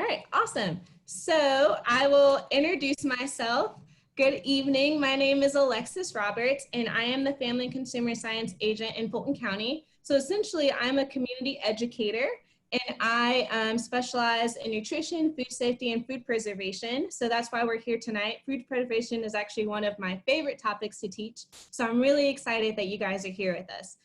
right, awesome. So I will introduce myself. Good evening. My name is Alexis Roberts, and I am the Family and Consumer Science Agent in Fulton County. So essentially, I'm a community educator, and I specialize in nutrition, food safety, and food preservation. So that's why we're here tonight. Food preservation is actually one of my favorite topics to teach. So I'm really excited that you guys are here with us.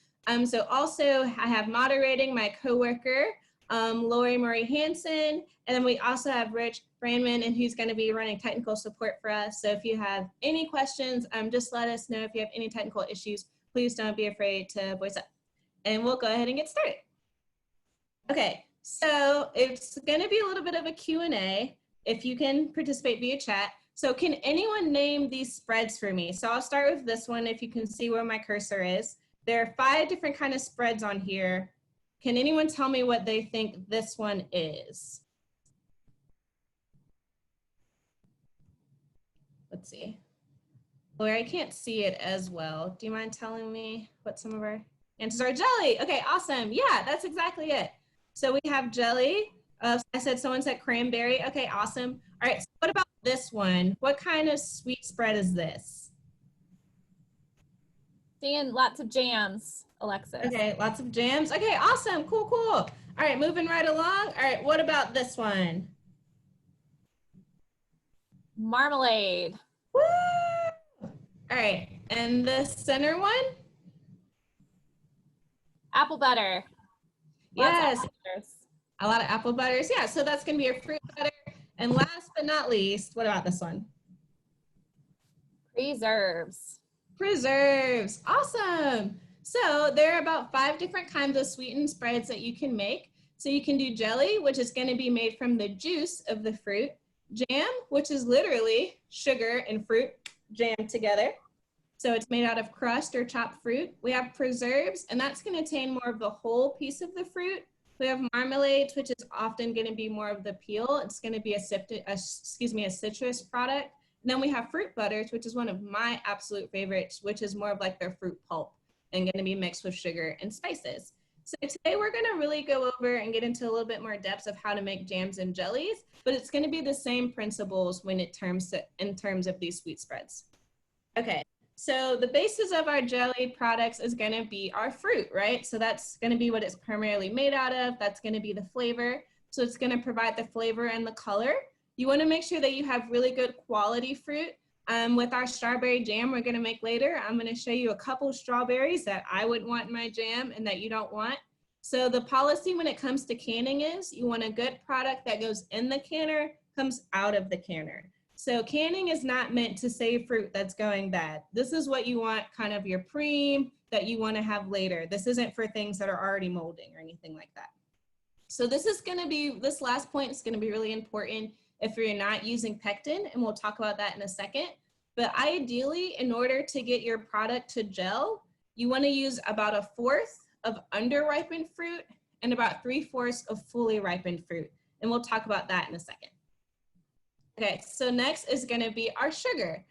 So also, I have moderating my coworker, Lori Marie Hansen, and then we also have Rich Brandman, and who's going to be running technical support for us. So if you have any questions, just let us know. If you have any technical issues, please don't be afraid to voice up. And we'll go ahead and get started. Okay, so it's going to be a little bit of a Q&A if you can participate via chat. So can anyone name these spreads for me? So I'll start with this one if you can see where my cursor is. There are 5 different kind of spreads on here. Can anyone tell me what they think this one is? Let's see. Lori, I can't see it as well. Do you mind telling me what some of our answers are? Jelly. Okay, awesome. Yeah, that's exactly it. So we have jelly. I said someone said cranberry. Okay, awesome. All right, so what about this one? What kind of sweet spread is this? Seeing lots of jams, Alexis. Okay, lots of jams. Okay, awesome. Cool, cool. All right, moving right along. All right, what about this one? Marmalade. Woo! All right, and the center one? Apple butter. Yes, a lot of apple butters. Yeah, so that's going to be a fruit butter. And last but not least, what about this one? Preserves. Preserves. Awesome. So there are about 5 different kinds of sweetened spreads that you can make. So you can do jelly, which is going to be made from the juice of the fruit. Jam, which is literally sugar and fruit jammed together. So it's made out of crushed or chopped fruit. We have preserves, and that's going to contain more of the whole piece of the fruit. We have marmalades, which is often going to be more of the peel. It's going to be a citrus product. And then we have fruit butters, which is one of my absolute favorites, which is more of like their fruit pulp and going to be mixed with sugar and spices. So today we're going to really go over and get into a little bit more depth of how to make jams and jellies, but it's going to be the same principles in terms of these sweet spreads. Okay, so the basis of our jelly products is going to be our fruit, right? So that's going to be what it's primarily made out of. That's going to be the flavor. So it's going to provide the flavor and the color. You want to make sure that you have really good quality fruit. With our strawberry jam we're going to make later, I'm going to show you a couple of strawberries that I would want in my jam and that you don't want. So the policy when it comes to canning is you want a good product that goes in the canner, comes out of the canner. So canning is not meant to save fruit that's going bad. This is what you want, kind of your preem that you want to have later. This isn't for things that are already molding or anything like that. So this last point is going to be really important if you're not using pectin, and we'll talk about that in a second. But ideally, in order to get your product to gel, you want to use about 1/4 of under-ripened fruit and about 3/4 of fully ripened fruit. And we'll talk about that in a second. Okay, so next is going to be our sugar.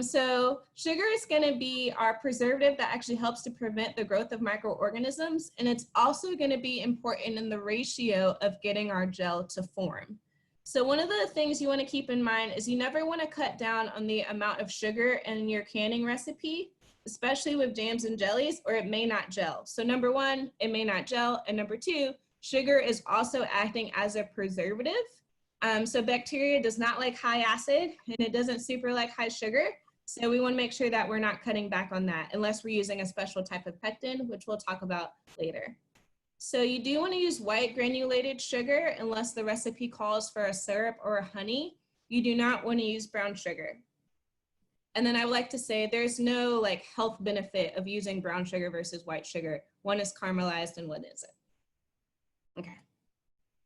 So sugar is going to be our preservative that actually helps to prevent the growth of microorganisms. And it's also going to be important in the ratio of getting our gel to form. So one of the things you want to keep in mind is you never want to cut down on the amount of sugar in your canning recipe, especially with jams and jellies, or it may not gel. So number 1, it may not gel. And number 2, sugar is also acting as a preservative. So bacteria does not like high acid, and it doesn't super like high sugar. So we want to make sure that we're not cutting back on that unless we're using a special type of pectin, which we'll talk about later. So you do want to use white granulated sugar unless the recipe calls for a syrup or a honey. You do not want to use brown sugar. And then I would like to say there's no health benefit of using brown sugar versus white sugar. One is caramelized and one isn't. Okay.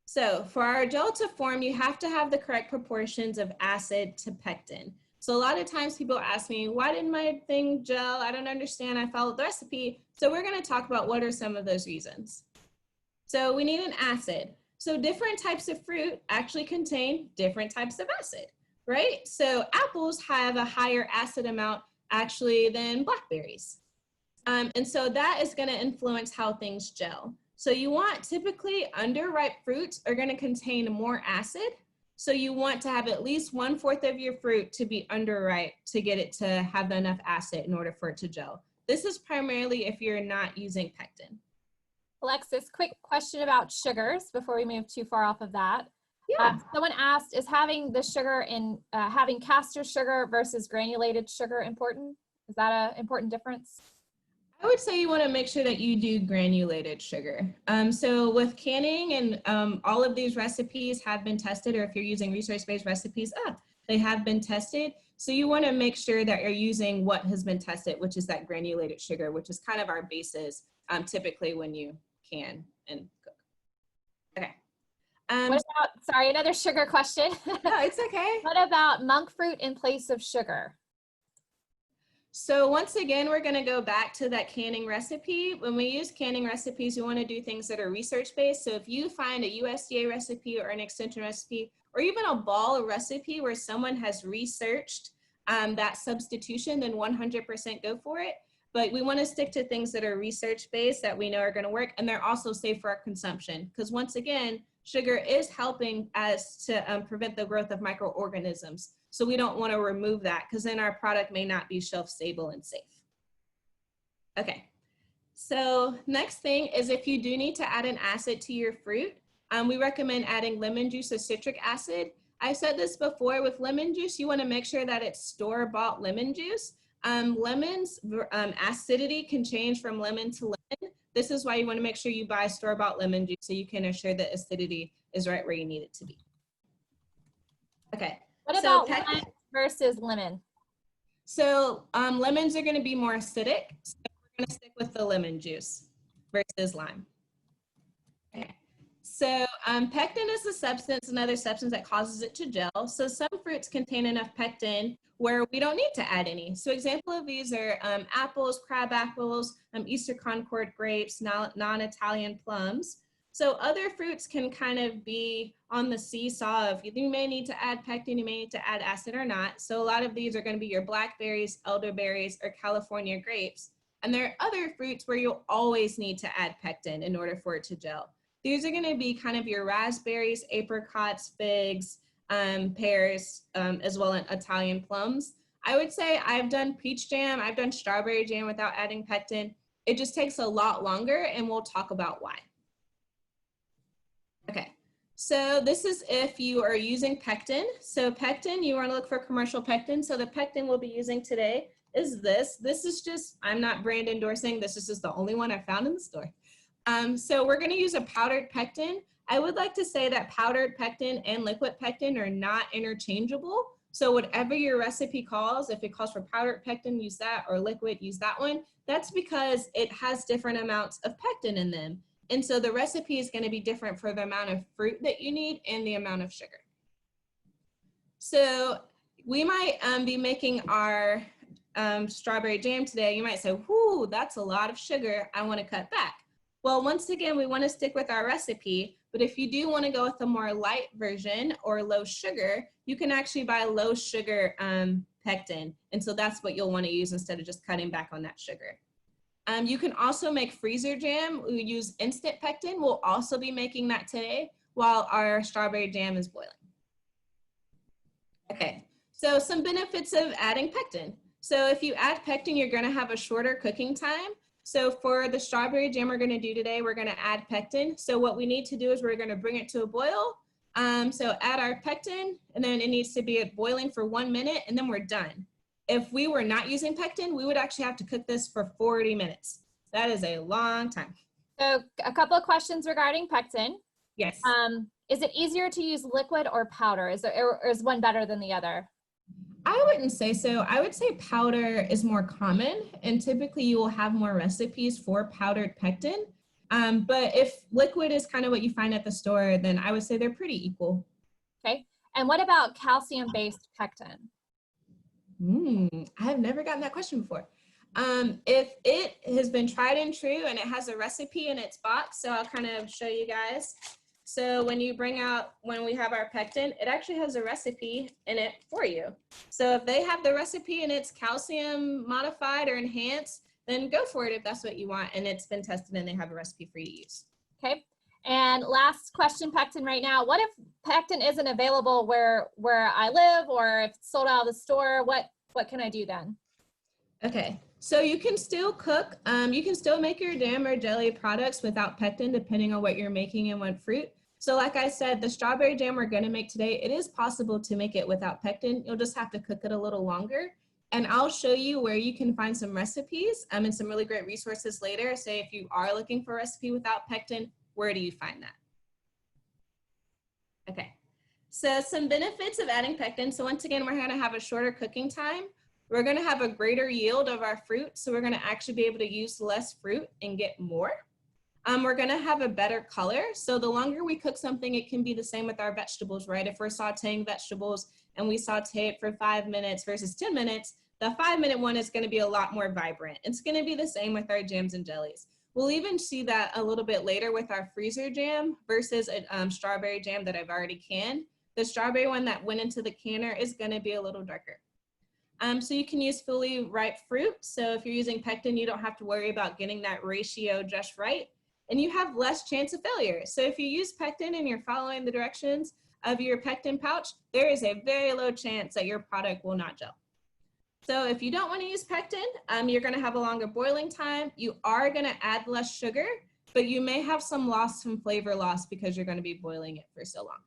So for our gel to form, you have to have the correct proportions of acid to pectin. So a lot of times people ask me, why didn't my thing gel? I don't understand. I followed the recipe. So we're going to talk about what are some of those reasons. So we need an acid. So different types of fruit actually contain different types of acid, right? So apples have a higher acid amount actually than blackberries. And so that is going to influence how things gel. So you want typically underripe fruits are going to contain more acid. So you want to have at least 1/4 of your fruit to be underripe to get it to have enough acid in order for it to gel. This is primarily if you're not using pectin. Alexis, quick question about sugars before we move too far off of that. Yeah. Someone asked, is having the sugar in, having castor sugar versus granulated sugar important? Is that an important difference? I would say you want to make sure that you do granulated sugar. So with canning and all of these recipes have been tested, or if you're using research-based recipes, they have been tested. So you want to make sure that you're using what has been tested, which is that granulated sugar, which is kind of our basis typically when you can and cook. Okay. What about, sorry, another sugar question. No, it's okay. What about monk fruit in place of sugar? So once again, we're going to go back to that canning recipe. When we use canning recipes, we want to do things that are research-based. So if you find a USDA recipe or an extension recipe, or even a ball recipe where someone has researched that substitution, then 100% go for it. But we want to stick to things that are research-based that we know are going to work, and they're also safe for our consumption. Because once again, sugar is helping us to prevent the growth of microorganisms. So we don't want to remove that because then our product may not be shelf stable and safe. Okay, so next thing is if you do need to add an acid to your fruit, we recommend adding lemon juice or citric acid. I said this before, with lemon juice, you want to make sure that it's store-bought lemon juice. Lemons, acidity can change from lemon to lemon. This is why you want to make sure you buy store-bought lemon juice so you can assure that acidity is right where you need it to be. Okay. What about lime versus lemon? So lemons are going to be more acidic. So we're going to stick with the lemon juice versus lime. Okay. So pectin is a substance, another substance that causes it to gel. So some fruits contain enough pectin where we don't need to add any. So example of these are apples, crab apples, Easter Concord grapes, non-Italian plums. So other fruits can kind of be on the seesaw of you may need to add pectin, you may need to add acid or not. So a lot of these are going to be your blackberries, elderberries, or California grapes. And there are other fruits where you'll always need to add pectin in order for it to gel. These are going to be kind of your raspberries, apricots, figs, pears, as well as Italian plums. I would say I've done peach jam, I've done strawberry jam without adding pectin. It just takes a lot longer, and we'll talk about why. Okay, so this is if you are using pectin. So pectin, you want to look for commercial pectin. So the pectin we'll be using today is this. This is just, I'm not brand endorsing, this is just the only one I found in the store. So we're going to use a powdered pectin. I would like to say that powdered pectin and liquid pectin are not interchangeable. So whatever your recipe calls, if it calls for powdered pectin, use that, or liquid, use that one. That's because it has different amounts of pectin in them. And so the recipe is going to be different for the amount of fruit that you need and the amount of sugar. So we might be making our strawberry jam today. You might say, whoo, that's a lot of sugar. I want to cut back. Well, once again, we want to stick with our recipe, but if you do want to go with a more light version or low sugar, you can actually buy low sugar pectin. And so that's what you'll want to use instead of just cutting back on that sugar. You can also make freezer jam. We use instant pectin. We'll also be making that today while our strawberry jam is boiling. Okay, so some benefits of adding pectin. So if you add pectin, you're going to have a shorter cooking time. So for the strawberry jam we're going to do today, we're going to add pectin. So what we need to do is we're going to bring it to a boil. So add our pectin, and then it needs to be boiling for 1 minute, and then we're done. If we were not using pectin, we would actually have to cook this for 40 minutes. That is a long time. So a couple of questions regarding pectin. Yes. Is it easier to use liquid or powder? Is one better than the other? I wouldn't say so. I would say powder is more common, and typically you will have more recipes for powdered pectin. But if liquid is kind of what you find at the store, then I would say they're pretty equal. Okay. And what about calcium-based pectin? I've never gotten that question before. If it has been tried and true and it has a recipe in its box, so I'll kind of show you guys. So when we have our pectin, it actually has a recipe in it for you. So if they have the recipe and it's calcium modified or enhanced, then go for it if that's what you want and it's been tested and they have a recipe for you to use. Okay. And last question, pectin right now. What if pectin isn't available where I live, or if it's sold out of the store? What can I do then? Okay, so you can still cook. You can still make your jam or jelly products without pectin, depending on what you're making and what fruit. So like I said, the strawberry jam we're going to make today, it is possible to make it without pectin. You'll just have to cook it a little longer. And I'll show you where you can find some recipes and some really great resources later. Say if you are looking for a recipe without pectin, where do you find that? Okay, so some benefits of adding pectin. So once again, we're going to have a shorter cooking time. We're going to have a greater yield of our fruit. So we're going to actually be able to use less fruit and get more. We're going to have a better color. So the longer we cook something, it can be the same with our vegetables, right? If we're sauteing vegetables and we saute it for 5 minutes versus 10 minutes, the 5-minute one is going to be a lot more vibrant. It's going to be the same with our jams and jellies. We'll even see that a little bit later with our freezer jam versus a strawberry jam that I've already canned. The strawberry one that went into the canner is going to be a little darker. So you can use fully ripe fruit. So if you're using pectin, you don't have to worry about getting that ratio just right. And you have less chance of failure. So if you use pectin and you're following the directions of your pectin pouch, there is a very low chance that your product will not gel. So if you don't want to use pectin, you're going to have a longer boiling time. You are going to add less sugar, but you may have some flavor loss because you're going to be boiling it for so long.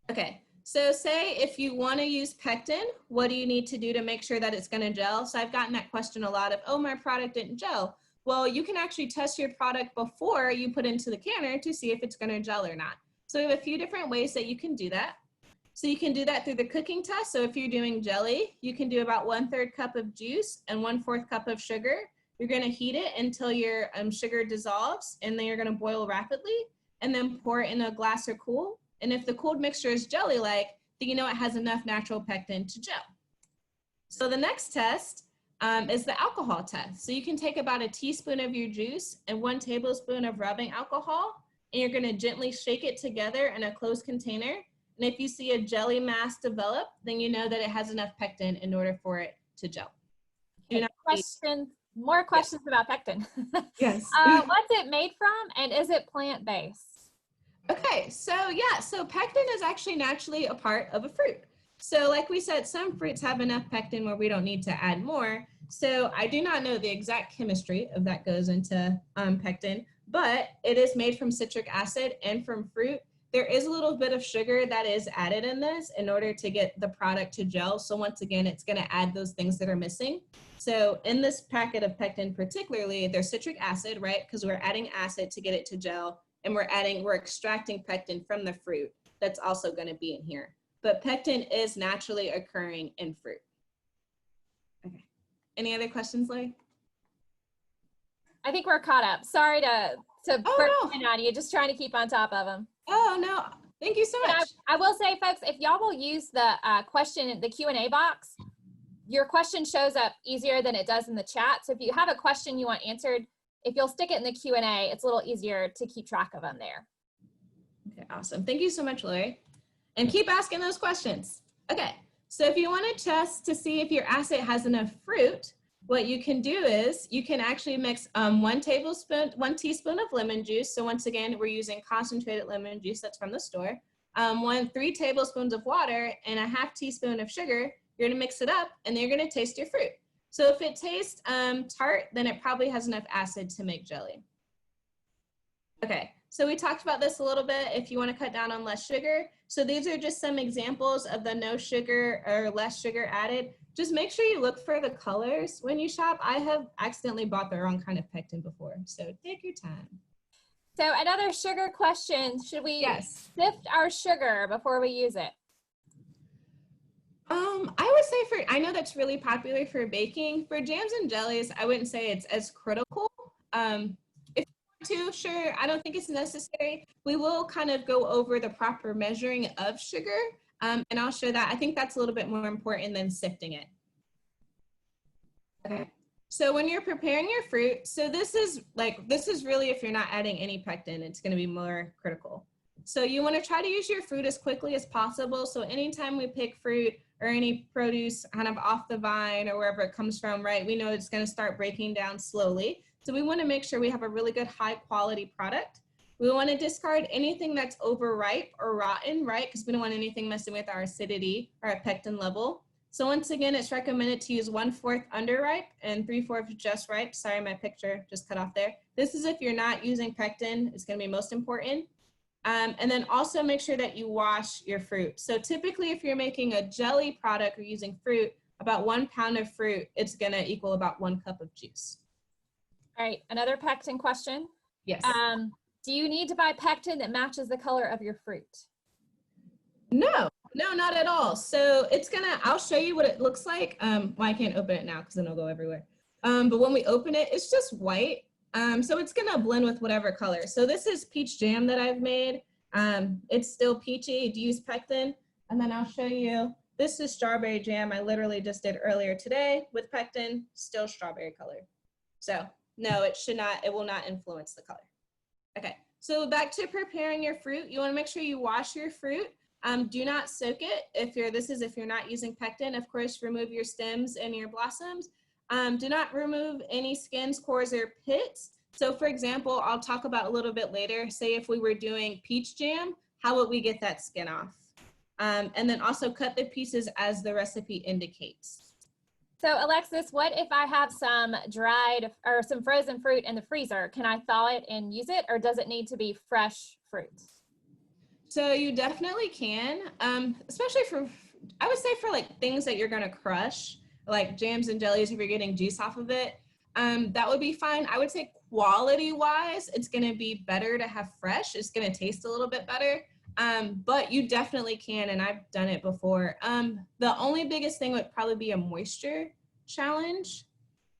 Okay, so say if you want to use pectin, what do you need to do to make sure that it's going to gel? So I've gotten that question a lot of, oh, my product didn't gel. Well, you can actually test your product before you put into the canner to see if it's going to gel or not. So we have a few different ways that you can do that. So you can do that through the cooking test. So if you're doing jelly, you can do about 1/3 cup of juice and 1/4 cup of sugar. You're going to heat it until your sugar dissolves, and then you're going to boil rapidly, and then pour it in a glass or cool. And if the cooled mixture is jelly-like, then you know it has enough natural pectin to gel. So the next test is the alcohol test. So you can take about a teaspoon of your juice and 1 tablespoon of rubbing alcohol, and you're going to gently shake it together in a closed container. And if you see a jelly mass develop, then you know that it has enough pectin in order for it to gel. Okay, more questions about pectin. Yes. What's it made from, and is it plant-based? Okay, so yeah, so pectin is actually naturally a part of a fruit. So like we said, some fruits have enough pectin where we don't need to add more. So I do not know the exact chemistry of that goes into pectin, but it is made from citric acid and from fruit. There is a little bit of sugar that is added in this in order to get the product to gel. So once again, it's going to add those things that are missing. So in this packet of pectin particularly, there's citric acid, right? Because we're adding acid to get it to gel, and we're extracting pectin from the fruit. That's also going to be in here. But pectin is naturally occurring in fruit. Okay. Any other questions, Lori? I think we're caught up. Sorry to burst in on you, just trying to keep on top of them. Oh, no. Thank you so much. I will say, folks, if y'all will use the the Q&A box, your question shows up easier than it does in the chat. So if you have a question you want answered, if you'll stick it in the Q&A, it's a little easier to keep track of them there. Okay, awesome. Thank you so much, Lori. And keep asking those questions. Okay, so if you want to test to see if your acid has enough fruit, what you can do is you can actually mix 1 teaspoon of lemon juice. So once again, we're using concentrated lemon juice that's from the store. 3 tablespoons of water and a 1/2 teaspoon of sugar. You're going to mix it up, and then you're going to taste your fruit. So if it tastes tart, then it probably has enough acid to make jelly. Okay, so we talked about this a little bit if you want to cut down on less sugar. So these are just some examples of the no sugar or less sugar added. Just make sure you look for the colors when you shop. I have accidentally bought the wrong kind of pectin before, so take your time. So another sugar question, should we sift our sugar before we use it? I would say I know that's really popular for baking. For jams and jellies, I wouldn't say it's as critical. If you want to, sure, I don't think it's necessary. We will kind of go over the proper measuring of sugar, and I'll show that. I think that's a little bit more important than sifting it. Okay. So when you're preparing your fruit, so this is really if you're not adding any pectin, it's going to be more critical. So you want to try to use your fruit as quickly as possible. So anytime we pick fruit or any produce kind of off the vine or wherever it comes from, right, we know it's going to start breaking down slowly. So we want to make sure we have a really good high quality product. We want to discard anything that's overripe or rotten, right? Because we don't want anything messing with our acidity or our pectin level. So once again, it's recommended to use 1/4 underripe and 3/4 just ripe. Sorry, my picture just cut off there. This is if you're not using pectin, it's going to be most important. And then also make sure that you wash your fruit. So typically if you're making a jelly product or using fruit, about 1 pound of fruit, it's going to equal about 1 cup of juice. All right, another pectin question. Yes. Do you need to buy pectin that matches the color of your fruit? No, not at all. So it's gonna, I'll show you what it looks like. Well, I can't open it now because then it'll go everywhere. But when we open it, it's just white. So it's gonna blend with whatever color. So this is peach jam that I've made. It's still peachy. Do use pectin. And then I'll show you, this is strawberry jam. I literally just did earlier today with pectin, still strawberry color. So no, it will not influence the color. Okay, so back to preparing your fruit. You wanna make sure you wash your fruit. Do not soak it if you're not using pectin. Of course, remove your stems and your blossoms. Do not remove any skins, cores, or pits. So for example, I'll talk about a little bit later, say if we were doing peach jam, how would we get that skin off? And then also cut the pieces as the recipe indicates. So Alexis, what if I have some dried or some frozen fruit in the freezer? Can I thaw it and use it, or does it need to be fresh fruit? So you definitely can, especially I would say for like things that you're gonna crush, like jams and jellies, if you're getting juice off of it, that would be fine. I would say quality wise, it's gonna be better to have fresh. It's gonna taste a little bit better, but you definitely can, and I've done it before. The only biggest thing would probably be a moisture challenge,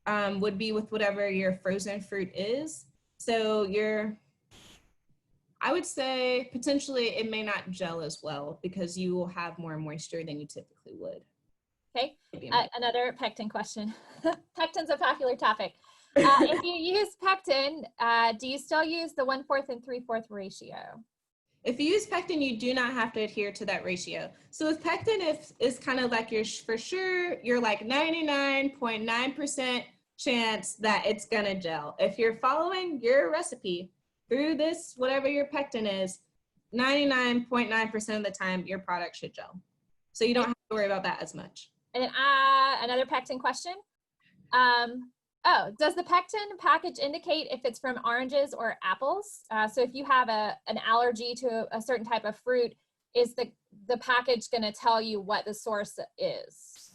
would be with whatever your frozen fruit is. So I would say potentially it may not gel as well because you will have more moisture than you typically would. Okay, another pectin question. Pectin's a popular topic. If you use pectin, do you still use the 1/4 and 3/4 ratio? If you use pectin, you do not have to adhere to that ratio. So with pectin, it's kind of like you're like 99.9% chance that it's gonna gel. If you're following your recipe through this, whatever your pectin is, 99.9% of the time, your product should gel. So you don't have to worry about that as much. And then another pectin question. Does the pectin package indicate if it's from oranges or apples? So if you have an allergy to a certain type of fruit, is the package gonna tell you what the source is?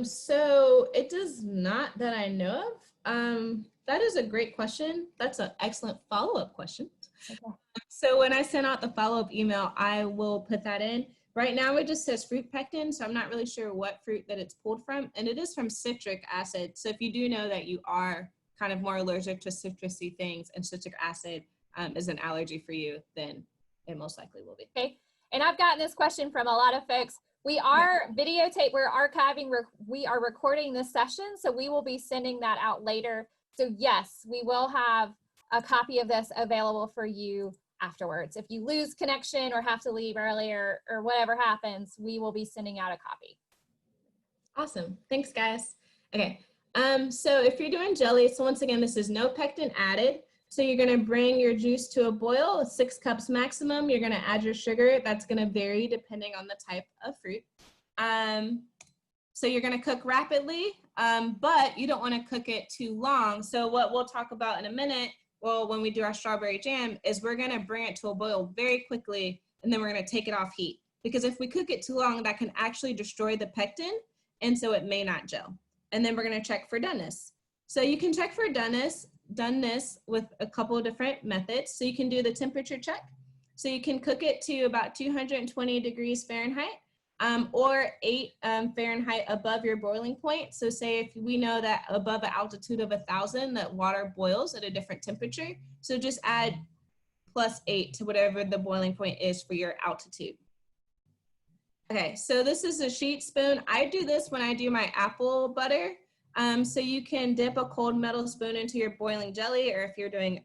So it does not that I know of. That is a great question. That's an excellent follow-up question. Okay. So when I send out the follow-up email, I will put that in. Right now it just says fruit pectin, so I'm not really sure what fruit that it's pulled from, and it is from citric acid. So if you do know that you are kind of more allergic to citrusy things and citric acid is an allergy for you, then it most likely will be. Okay, and I've gotten this question from a lot of folks. We are we're archiving, we are recording this session, so we will be sending that out later. So yes, we will have a copy of this available for you afterwards. If you lose connection or have to leave earlier or whatever happens, we will be sending out a copy. Awesome, thanks guys. Okay, so if you're doing jelly, so once again, this is no pectin added. So you're gonna bring your juice to a boil, 6 cups maximum. You're gonna add your sugar. That's gonna vary depending on the type of fruit. So you're gonna cook rapidly, but you don't wanna cook it too long. So what we'll talk about in a minute, well, when we do our strawberry jam, is we're gonna bring it to a boil very quickly, and then we're gonna take it off heat. Because if we cook it too long, that can actually destroy the pectin, and so it may not gel. And then we're gonna check for doneness. So you can check for doneness with a couple of different methods. So you can do the temperature check. So you can cook it to about 220 degrees Fahrenheit, or 8 Fahrenheit above your boiling point. So say if we know that above an altitude of 1,000, that water boils at a different temperature. So just add +8 to whatever the boiling point is for your altitude. Okay, so this is a sheet spoon. I do this when I do my apple butter. So you can dip a cold metal spoon into your boiling jelly, or if you're doing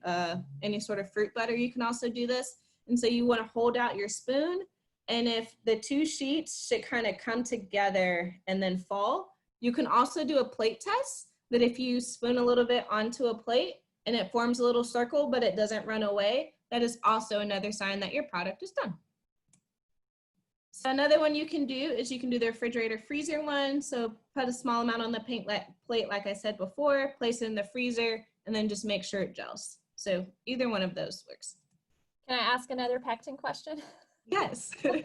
any sort of fruit butter, you can also do this. And so you want to hold out your spoon, and if the 2 sheets should kind of come together and then fall, you can also do a plate test. that if you spoon a little bit onto a plate and it forms a little circle, but it doesn't run away, that is also another sign that your product is done. So another one you can do is you can do the refrigerator freezer one. So put a small amount on the paint plate, like I said before, place it in the freezer, and then just make sure it gels. So either one of those works. Can I ask another pectin question? Yes. Is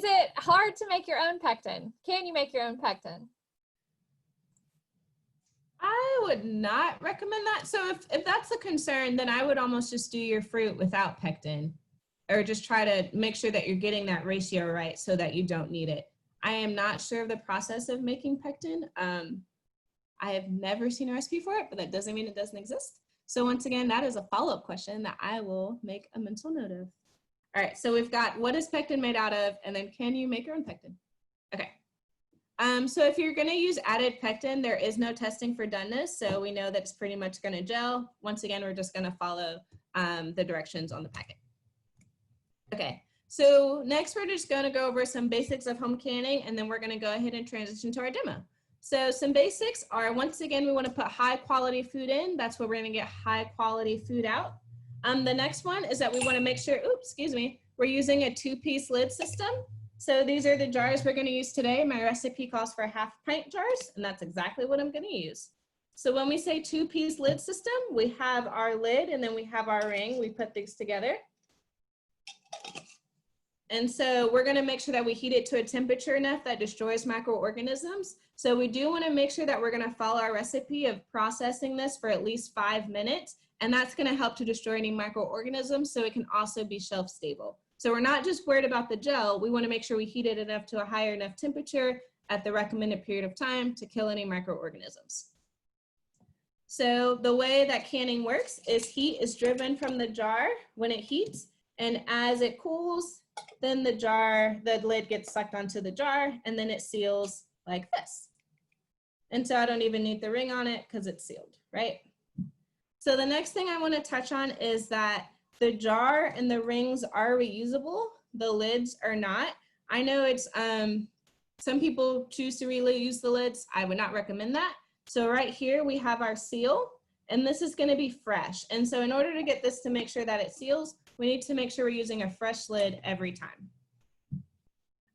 it hard to make your own pectin? Can you make your own pectin? I would not recommend that. So if that's a concern, then I would almost just do your fruit without pectin, or just try to make sure that you're getting that ratio right so that you don't need it. I am not sure of the process of making pectin. I have never seen a recipe for it, but that doesn't mean it doesn't exist. So once again, that is a follow-up question that I will make a mental note of. All right, so we've got what is pectin made out of, and then can you make your own pectin? Okay. So if you're gonna use added pectin, there is no testing for doneness, so we know that it's pretty much gonna gel. Once again, we're just gonna follow the directions on the packet. Okay, so next we're just gonna go over some basics of home canning, and then we're gonna go ahead and transition to our demo. So some basics are, once again, we wanna put high quality food in. That's where we're gonna get high quality food out. The next one is that we wanna make sure, we're using a 2-piece lid system. So these are the jars we're gonna use today. My recipe calls for 1/2 pint jars, and that's exactly what I'm gonna use. So when we say 2-piece lid system, we have our lid and then we have our ring. We put these together. And so we're gonna make sure that we heat it to a temperature enough that destroys microorganisms. So we do wanna make sure that we're gonna follow our recipe of processing this for at least 5 minutes, and that's gonna help to destroy any microorganisms, so it can also be shelf stable. So we're not just worried about the gel, we wanna make sure we heat it enough to a higher enough temperature at the recommended period of time to kill any microorganisms. So the way that canning works is heat is driven from the jar when it heats, and as it cools, then the lid gets sucked onto the jar, and then it seals like this. And so I don't even need the ring on it because it's sealed, right? So the next thing I want to touch on is that the jar and the rings are reusable. The lids are not. I know it's, some people choose to reuse the lids. I would not recommend that. So right here we have our seal, and this is going to be fresh. And so in order to get this to make sure that it seals, we need to make sure we're using a fresh lid every time.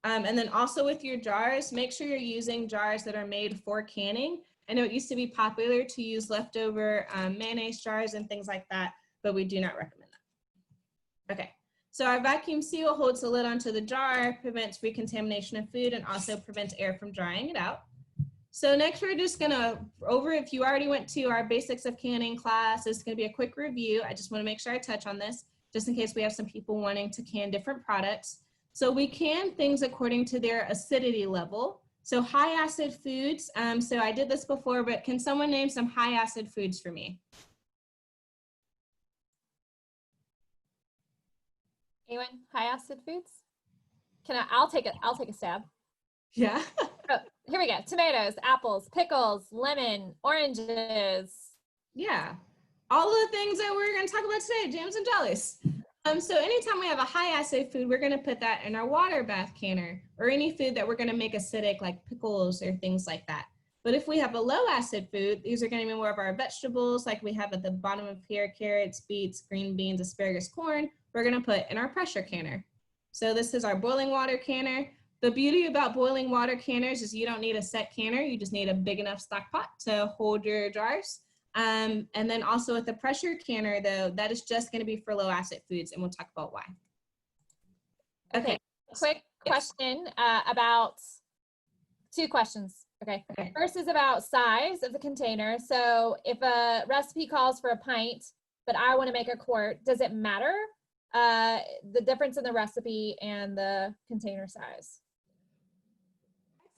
And then also with your jars, make sure you're using jars that are made for canning. I know it used to be popular to use leftover mayonnaise jars and things like that, but we do not recommend that. Okay, so our vacuum seal holds the lid onto the jar, prevents recontamination of food, and also prevents air from drying it out. So next we're just gonna, if you already went to our basics of canning class, it's gonna be a quick review. I just wanna make sure I touch on this, just in case we have some people wanting to can different products. So we can things according to their acidity level. So high acid foods, so I did this before, but can someone name some high acid foods for me? Anyone? High acid foods? I'll take a stab. Yeah. Oh, here we go. Tomatoes, apples, pickles, lemon, oranges. Yeah. All of the things that we're gonna talk about today, jams and jellies. So anytime we have a high acid food, we're gonna put that in our water bath canner, or any food that we're gonna make acidic, like pickles or things like that. But if we have a low acid food, these are gonna be more of our vegetables, like we have at the bottom of here, carrots, beets, green beans, asparagus, corn, we're gonna put in our pressure canner. So this is our boiling water canner. The beauty about boiling water canners is you don't need a set canner, you just need a big enough stock pot to hold your jars. And then also with the pressure canner though, that is just gonna be for low acid foods, and we'll talk about why. Okay. Quick question about 2 questions. Okay. First is about size of the container. So if a recipe calls for a pint, but I wanna make a quart, does it matter the difference in the recipe and the container size?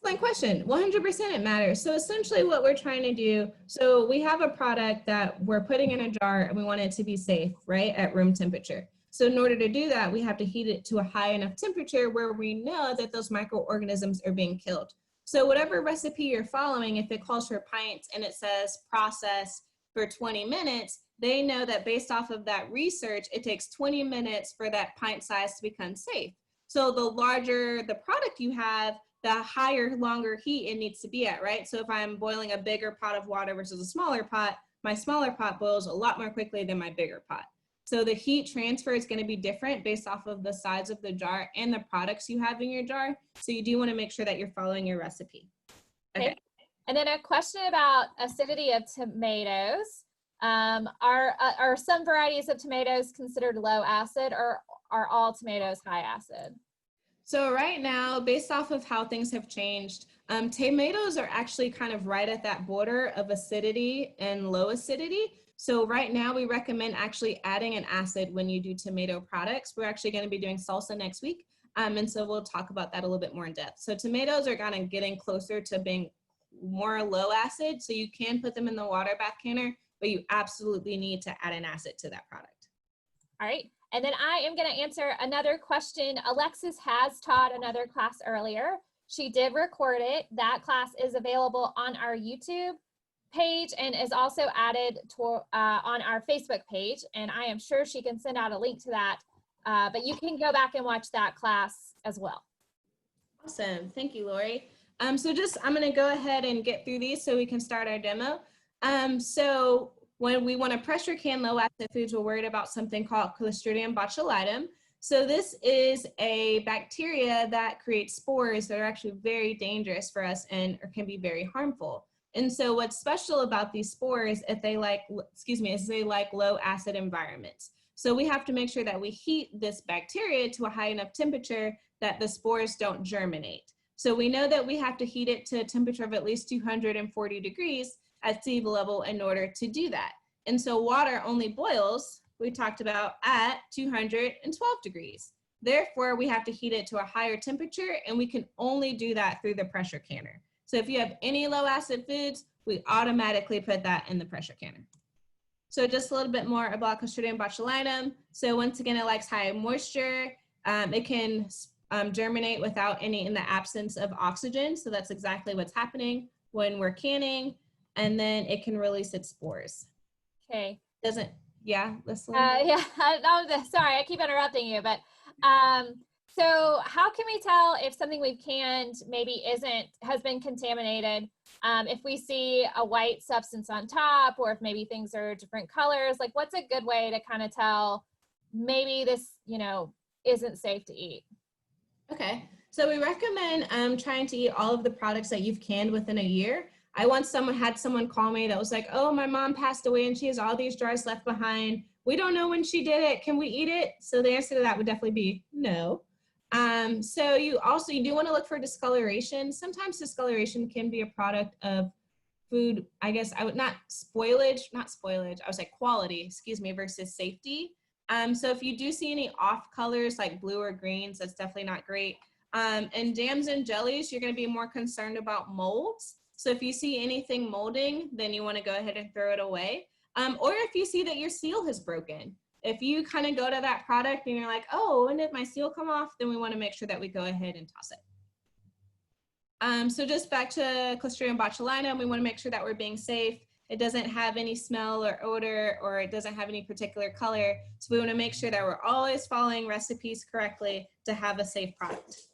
Excellent question. 100% it matters. So essentially what we're trying to do, so we have a product that we're putting in a jar and we want it to be safe, right, at room temperature. So in order to do that, we have to heat it to a high enough temperature where we know that those microorganisms are being killed. So whatever recipe you're following, if it calls for pints and it says process for 20 minutes, they know that based off of that research, it takes 20 minutes for that pint size to become safe. So the larger the product you have, the higher, longer heat it needs to be at, right? So if I'm boiling a bigger pot of water versus a smaller pot, my smaller pot boils a lot more quickly than my bigger pot. So the heat transfer is going to be different based off of the size of the jar and the products you have in your jar. So you do want to make sure that you're following your recipe. Okay. And then a question about acidity of tomatoes. Are some varieties of tomatoes considered low acid, or are all tomatoes high acid? So right now, based off of how things have changed, tomatoes are actually kind of right at that border of acidity and low acidity. So right now we recommend actually adding an acid when you do tomato products. We're actually going to be doing salsa next week. And so we'll talk about that a little bit more in depth. So tomatoes are kind of getting closer to being more low acid. So you can put them in the water bath canner, but you absolutely need to add an acid to that product. All right. And then I am going to answer another question. Alexis has taught another class earlier. She did record it. That class is available on our YouTube page and is also added to on our Facebook page. And I am sure she can send out a link to that. But you can go back and watch that class as well. Awesome. Thank you, Lori. I'm going to go ahead and get through these so we can start our demo. So when we want to pressure can low acid foods, we're worried about something called Clostridium botulinum. So this is a bacteria that creates spores that are actually very dangerous for us and can be very harmful. And so what's special about these spores is they like low acid environments. So we have to make sure that we heat this bacteria to a high enough temperature that the spores don't germinate. So we know that we have to heat it to a temperature of at least 240 degrees at sea level in order to do that. And so water only boils, we talked about, at 212 degrees. Therefore, we have to heat it to a higher temperature, and we can only do that through the pressure canner. So if you have any low acid foods, we automatically put that in the pressure canner. So just a little bit more about Clostridium botulinum. So once again, it likes high moisture. It can germinate without in the absence of oxygen. So that's exactly what's happening when we're canning. And then it can release its spores. Okay. Leslie? Yeah, sorry, I keep interrupting you, but so how can we tell if something we've canned maybe has been contaminated? If we see a white substance on top, or if maybe things are different colors, like what's a good way to kind of tell maybe this, isn't safe to eat? Okay, so we recommend trying to eat all of the products that you've canned within a year. I once had someone call me that was like, oh, my mom passed away and she has all these jars left behind. We don't know when she did it. Can we eat it? So the answer to that would definitely be no. So you do want to look for discoloration. Sometimes discoloration can be a product of food, I guess I would not spoilage, I would say quality, versus safety. So if you do see any off colors like blue or greens, that's definitely not great. And jams and jellies, you're going to be more concerned about molds. So if you see anything molding, then you want to go ahead and throw it away. Or if you see that your seal has broken. If you kind of go to that product and you're like, oh, when did my seal come off? Then we want to make sure that we go ahead and toss it. So just back to Clostridium botulinum, we want to make sure that we're being safe. It doesn't have any smell or odor, or it doesn't have any particular color. So we want to make sure that we're always following recipes correctly to have a safe product.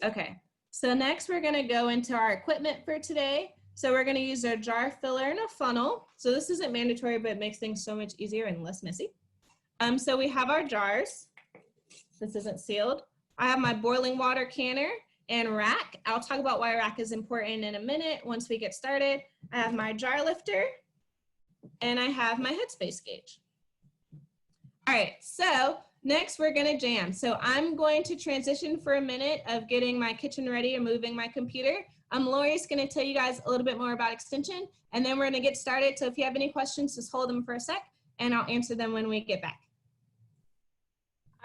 Okay, so next we're going to go into our equipment for today. So we're going to use our jar filler and a funnel. So this isn't mandatory, but it makes things so much easier and less messy. So we have our jars. This isn't sealed. I have my boiling water canner and rack. I'll talk about why rack is important in a minute once we get started. I have my jar lifter and I have my headspace gauge. All right, so next we're gonna jam. So I'm going to transition for a minute of getting my kitchen ready and moving my computer. Lori's gonna tell you guys a little bit more about extension, and then we're gonna get started. So if you have any questions, just hold them for a sec and I'll answer them when we get back.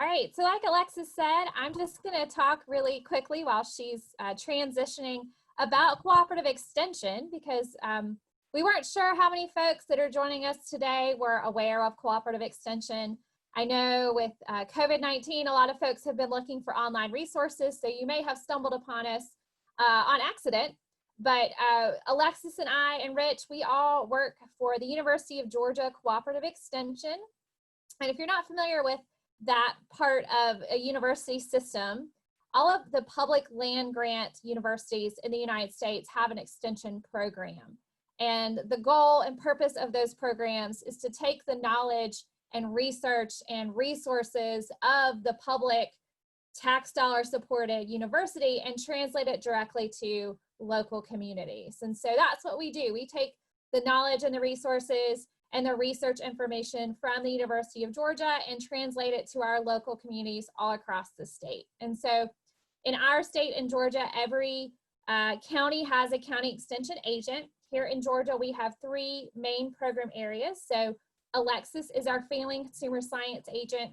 All right, so like Alexis said, I'm just gonna talk really quickly while she's transitioning about cooperative extension, because we weren't sure how many folks that are joining us today were aware of cooperative extension. I know with COVID-19, a lot of folks have been looking for online resources, so you may have stumbled upon us on accident, but Alexis and I and Rich, we all work for the University of Georgia Cooperative Extension. And if you're not familiar with that part of a university system, all of the public land grant universities in the United States have an extension program. And the goal and purpose of those programs is to take the knowledge and research and resources of the public tax dollar supported university and translate it directly to local communities. And so that's what we do. We take the knowledge and the resources and the research information from the University of Georgia and translate it to our local communities all across the state. And so in our state in Georgia, every county has a county extension agent. Here in Georgia, we have 3 main program areas. So Alexis is our family and consumer science agent.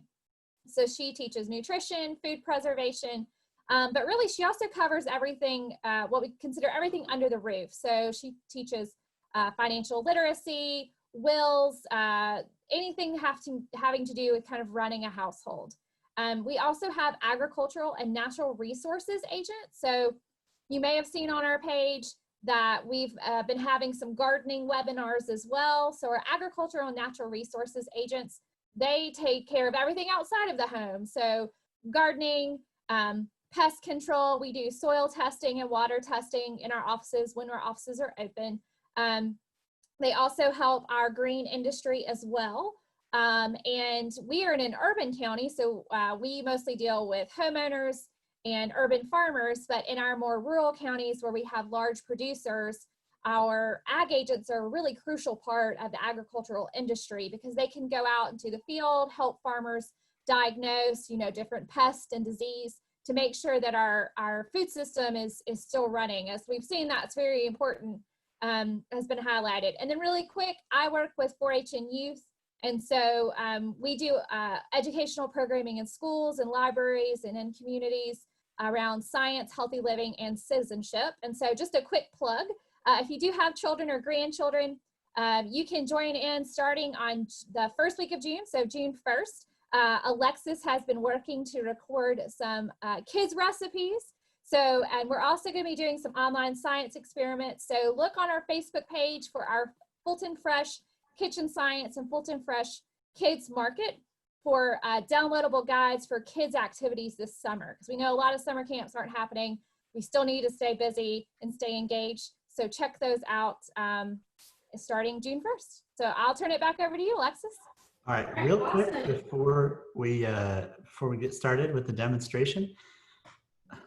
So she teaches nutrition, food preservation, but really she also covers everything, what we consider everything under the roof. So she teaches financial literacy, wills, anything having to do with kind of running a household. We also have agricultural and natural resources agents. So you may have seen on our page that we've been having some gardening webinars as well. So our agricultural and natural resources agents, they take care of everything outside of the home. So gardening, pest control, we do soil testing and water testing in our offices when our offices are open. They also help our green industry as well. And we are in an urban county, so we mostly deal with homeowners and urban farmers, but in our more rural counties where we have large producers, our ag agents are a really crucial part of the agricultural industry because they can go out into the field, help farmers diagnose, different pests and disease to make sure that our food system is still running. As we've seen, that's very important, has been highlighted. And then really quick, I work with 4-H and youth. And so we do educational programming in schools and libraries and in communities around science, healthy living, and citizenship. And so just a quick plug, if you do have children or grandchildren, you can join in starting on the first week of June, so June 1st. Alexis has been working to record some kids recipes. So, and we're also going to be doing some online science experiments. So look on our Facebook page for our Fulton Fresh Kitchen Science and Fulton Fresh Kids Market for downloadable guides for kids activities this summer. Because we know a lot of summer camps aren't happening. We still need to stay busy and stay engaged. So check those out starting June 1st. So I'll turn it back over to you, Alexis. All right, real quick before we get started with the demonstration,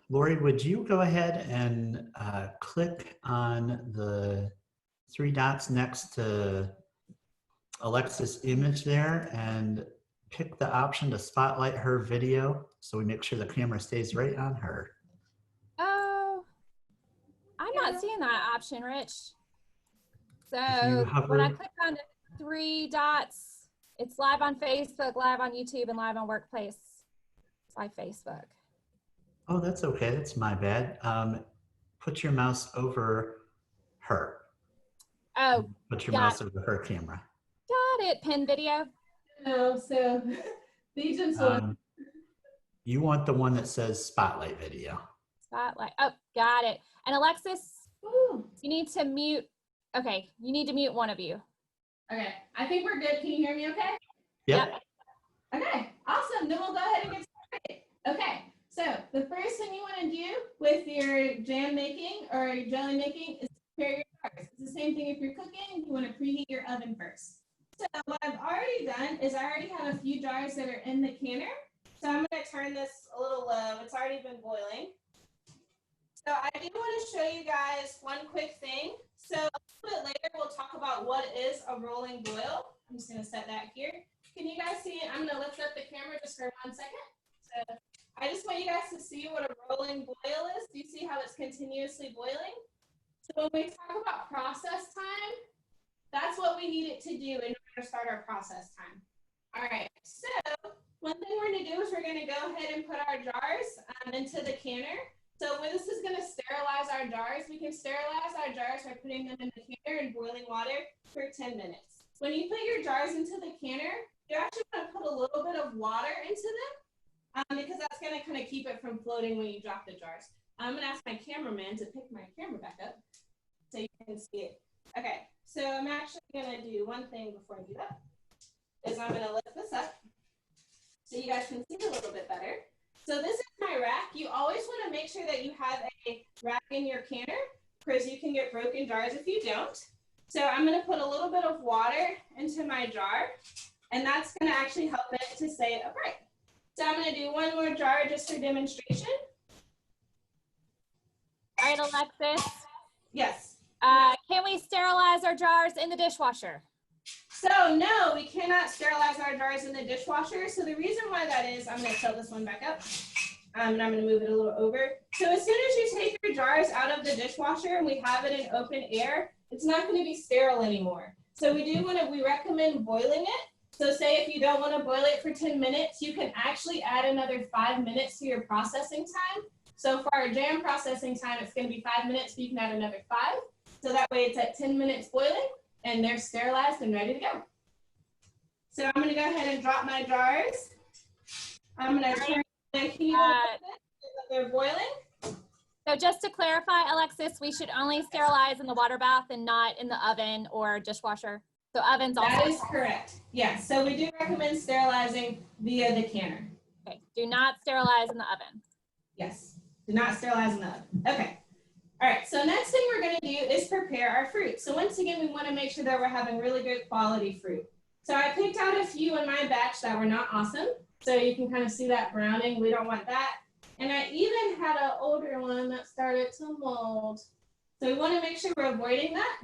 Lori, would you go ahead and click on the 3 dots next to Alexis' image there and pick the option to spotlight her video so we make sure the camera stays right on her. Oh, I'm not seeing that option, Rich. So hover, when I click on the 3 dots, it's live on Facebook, live on YouTube, and live on Workplace. It's live Facebook. Oh, that's okay. That's my bad. Put your mouse over her. Oh, put your mouse over her camera. Got it. Pin video. No, so the agents will. You want the one that says spotlight video. Spotlight. Oh, got it. And Alexis, Ooh. you need to mute. Okay, you need to mute one of you. Okay, I think we're good. Can you hear me okay? Yep. Okay, awesome. Then we'll go ahead and get started. Okay, so the first thing you want to do with your jam making or your jelly making is prepare your jars. It's the same thing if you're cooking. You want to preheat your oven first. So what I've already done is I already have a few jars that are in the canner. So I'm going to turn this a little low. It's already been boiling. So I do want to show you guys one quick thing. So a little bit later, we'll talk about what is a rolling boil. I'm just going to set that here. Can you guys see it? I'm going to lift up the camera just for 1 second. So I just want you guys to see what a rolling boil is. Do you see how it's continuously boiling? So when we talk about process time, that's what we need it to do in order to start our process time. All right, so one thing we're going to do is we're going to go ahead and put our jars into the canner. So this is going to sterilize our jars. We can sterilize our jars by putting them in the canner and boiling water for 10 minutes. When you put your jars into the canner, you're actually going to put a little bit of water into them because that's going to kind of keep it from floating when you drop the jars. I'm going to ask my cameraman to pick my camera back up so you can see it. Okay, so I'm actually going to do one thing before I do that, is I'm going to lift this up so you guys can see a little bit better. So this is my rack. You always in your canner because you can get broken jars if you don't. So I'm going to put a little bit of water into my jar, and that's going to actually help it to stay upright. So I'm going to do one more jar just for demonstration. All right, Alexis. Yes. Can we sterilize our jars in the dishwasher? So no, we cannot sterilize our jars in the dishwasher. So the reason why that is, I'm going to tilt this one back up, and I'm going to move it a little over. So as soon as you take your jars out of the dishwasher and we have it in open air, it's not going to be sterile anymore. So we recommend boiling it. So say if you don't want to boil it for 10 minutes, you can actually add another 5 minutes to your processing time. So for our jam processing time, it's going to be 5 minutes, but you can add another 5. So that way it's at 10 minutes boiling and they're sterilized and ready to go. So I'm going to go ahead and drop my jars. I'm going to turn the heat on so that they're boiling. So just to clarify, Alexis, we should only sterilize in the water bath and not in the oven or dishwasher. So ovens also. That is correct. Yes. So we do recommend sterilizing via the canner. Okay. Do not sterilize in the oven. Yes. Do not sterilize in the oven. Okay. All right. So next thing we're going to do is prepare our fruit. So once again, we want to make sure that we're having really good quality fruit. So I picked out a few in my batch that were not awesome. So you can kind of see that browning. We don't want that. And I even had an older one that started to mold. So we want to make sure we're avoiding that.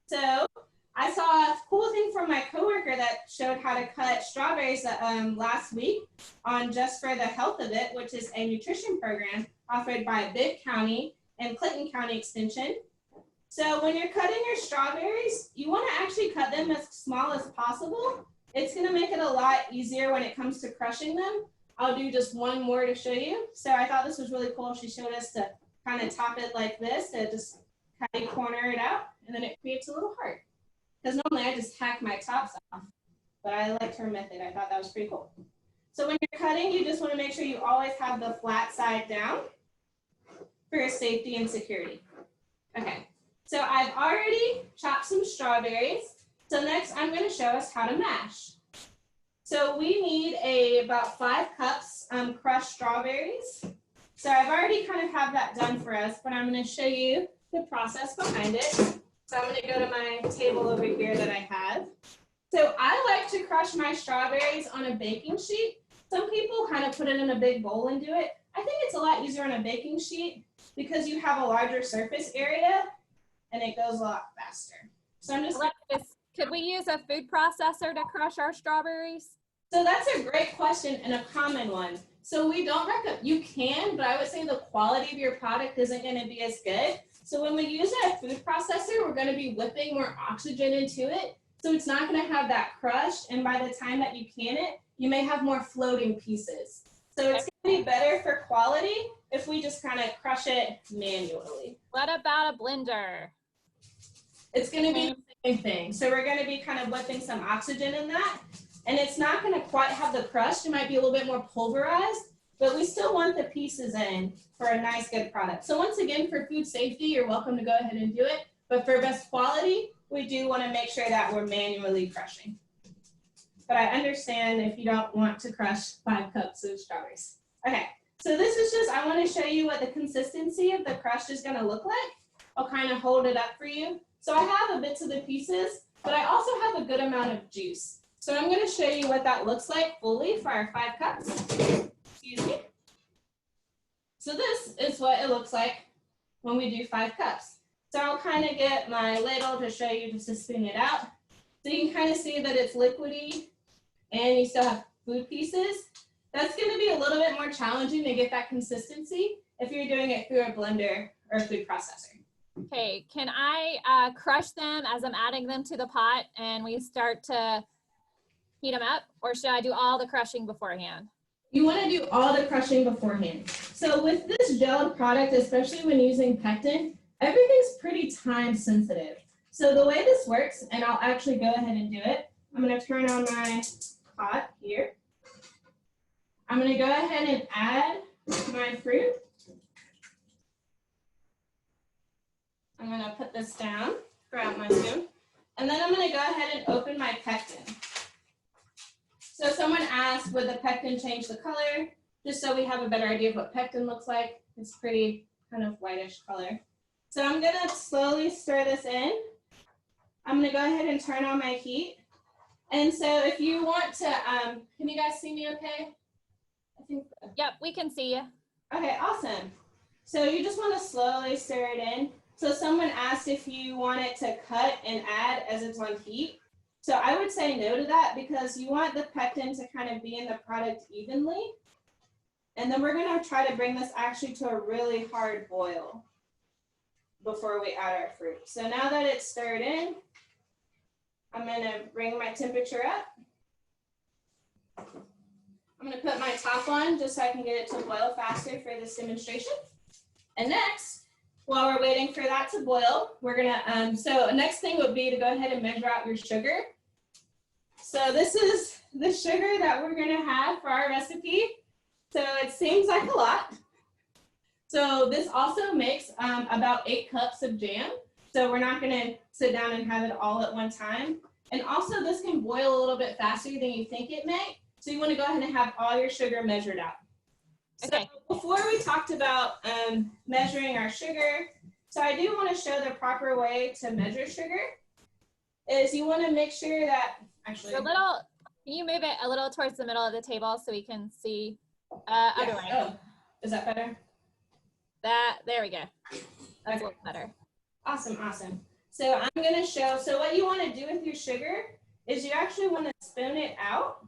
So I saw a cool thing from my coworker that showed how to cut strawberries last week on Just for the Health of It, which is a nutrition program offered by Bibb County and Clinton County Extension. So when you're cutting your strawberries, you want to actually cut them as small as possible. It's going to make it a lot easier when it comes to crushing them. I'll do just one more to show you. So I thought this was really cool. She showed us to kind of top it like this, to just kind of corner it out, and then it creates a little heart. Because normally I just hack my tops off, but I liked her method. I thought that was pretty cool. So when you're cutting, you just want to make sure you always have the flat side down for your safety and security. Okay, so I've already chopped some strawberries. So next I'm going to show us how to mash. So we need about 5 cups crushed strawberries. So I've already kind of have that done for us, but I'm going to show you the process behind it. So I'm going to go to my table over here that I have. So I like to crush my strawberries on a baking sheet. Some people kind of put it in a big bowl and do it. I think it's a lot easier on a baking sheet because you have a larger surface area and it goes a lot faster. So I'm just Alexis, could we use a food processor to crush our strawberries? So that's a great question and a common one. So we don't recommend, you can, but I would say the quality of your product isn't going to be as good. So when we use a food processor, we're going to be whipping more oxygen into it. So it's not going to have that crushed. And by the time that you can it, you may have more floating pieces. So it's going to be better for quality if we just kind of crush it manually. What about a blender? It's going to be the same thing. So we're going to be kind of whipping some oxygen in that. And it's not going to quite have the crush. It might be a little bit more pulverized, but we still want the pieces in for a nice, good product. So once again, for food safety, you're welcome to go ahead and do it. But for best quality, we do want to make sure that we're manually crushing. But I understand if you don't want to crush 5 cups of strawberries. Okay, so this is just, I want to show you what the consistency of the crush is going to look like. I'll kind of hold it up for you. So I have a bit of the pieces, but I also have a good amount of juice. So I'm going to show you what that looks like fully for our 5 cups. Excuse me. So this is what it looks like when we do 5 cups. So I'll kind of get my ladle to show you just to spin it out. So you can kind of see that it's liquidy and you still have food pieces. That's going to be a little bit more challenging to get that consistency if you're doing it through a blender or a food processor. Okay, can I crush them as I'm adding them to the pot and we start to heat them up, or should I do all the crushing beforehand? You want to do all the crushing beforehand. So with this gelled product, especially when using pectin, everything's pretty time sensitive. So the way this works, and I'll actually go ahead and do it, I'm going to turn on my pot here. I'm going to go ahead and add my fruit. I'm going to put this down, grab my spoon, and then I'm going to go ahead and open my pectin. So someone asked, would the pectin change the color? Just so we have a better idea of what pectin looks like. It's pretty kind of whitish color. So I'm gonna slowly stir this in. I'm gonna go ahead and turn on my heat. And so if you want to, can you guys see me okay? I think. Yep, we can see you. Okay, awesome. So you just want to slowly stir it in. So someone asked if you want it to cut and add as it's on heat. So I would say no to that because you want the pectin to kind of be in the product evenly. And then we're going to try to bring this actually to a really hard boil before we add our fruit. So now that it's stirred in, I'm going to bring my temperature up. I'm going to put my top on just so I can get it to boil faster for this demonstration. And next, while we're waiting for that to boil, we're going to, so next thing would be to go ahead and measure out your sugar. So this is the sugar that we're going to have for our recipe. So it seems like a lot. So this also makes about 8 cups of jam. So we're not going to sit down and have it all at one time. And also this can boil a little bit faster than you think it may. So you want to go ahead and have all your sugar measured out. Okay. So before we talked about measuring our sugar, so I do want to show the proper way to measure sugar. Is you want to make sure that, actually. Can you move it a little towards the middle of the table so we can see other way? Oh, is that better? There we go. That's a little better. Awesome, awesome. So I'm going to show, so what you want to do with your sugar is you actually want to spoon it out.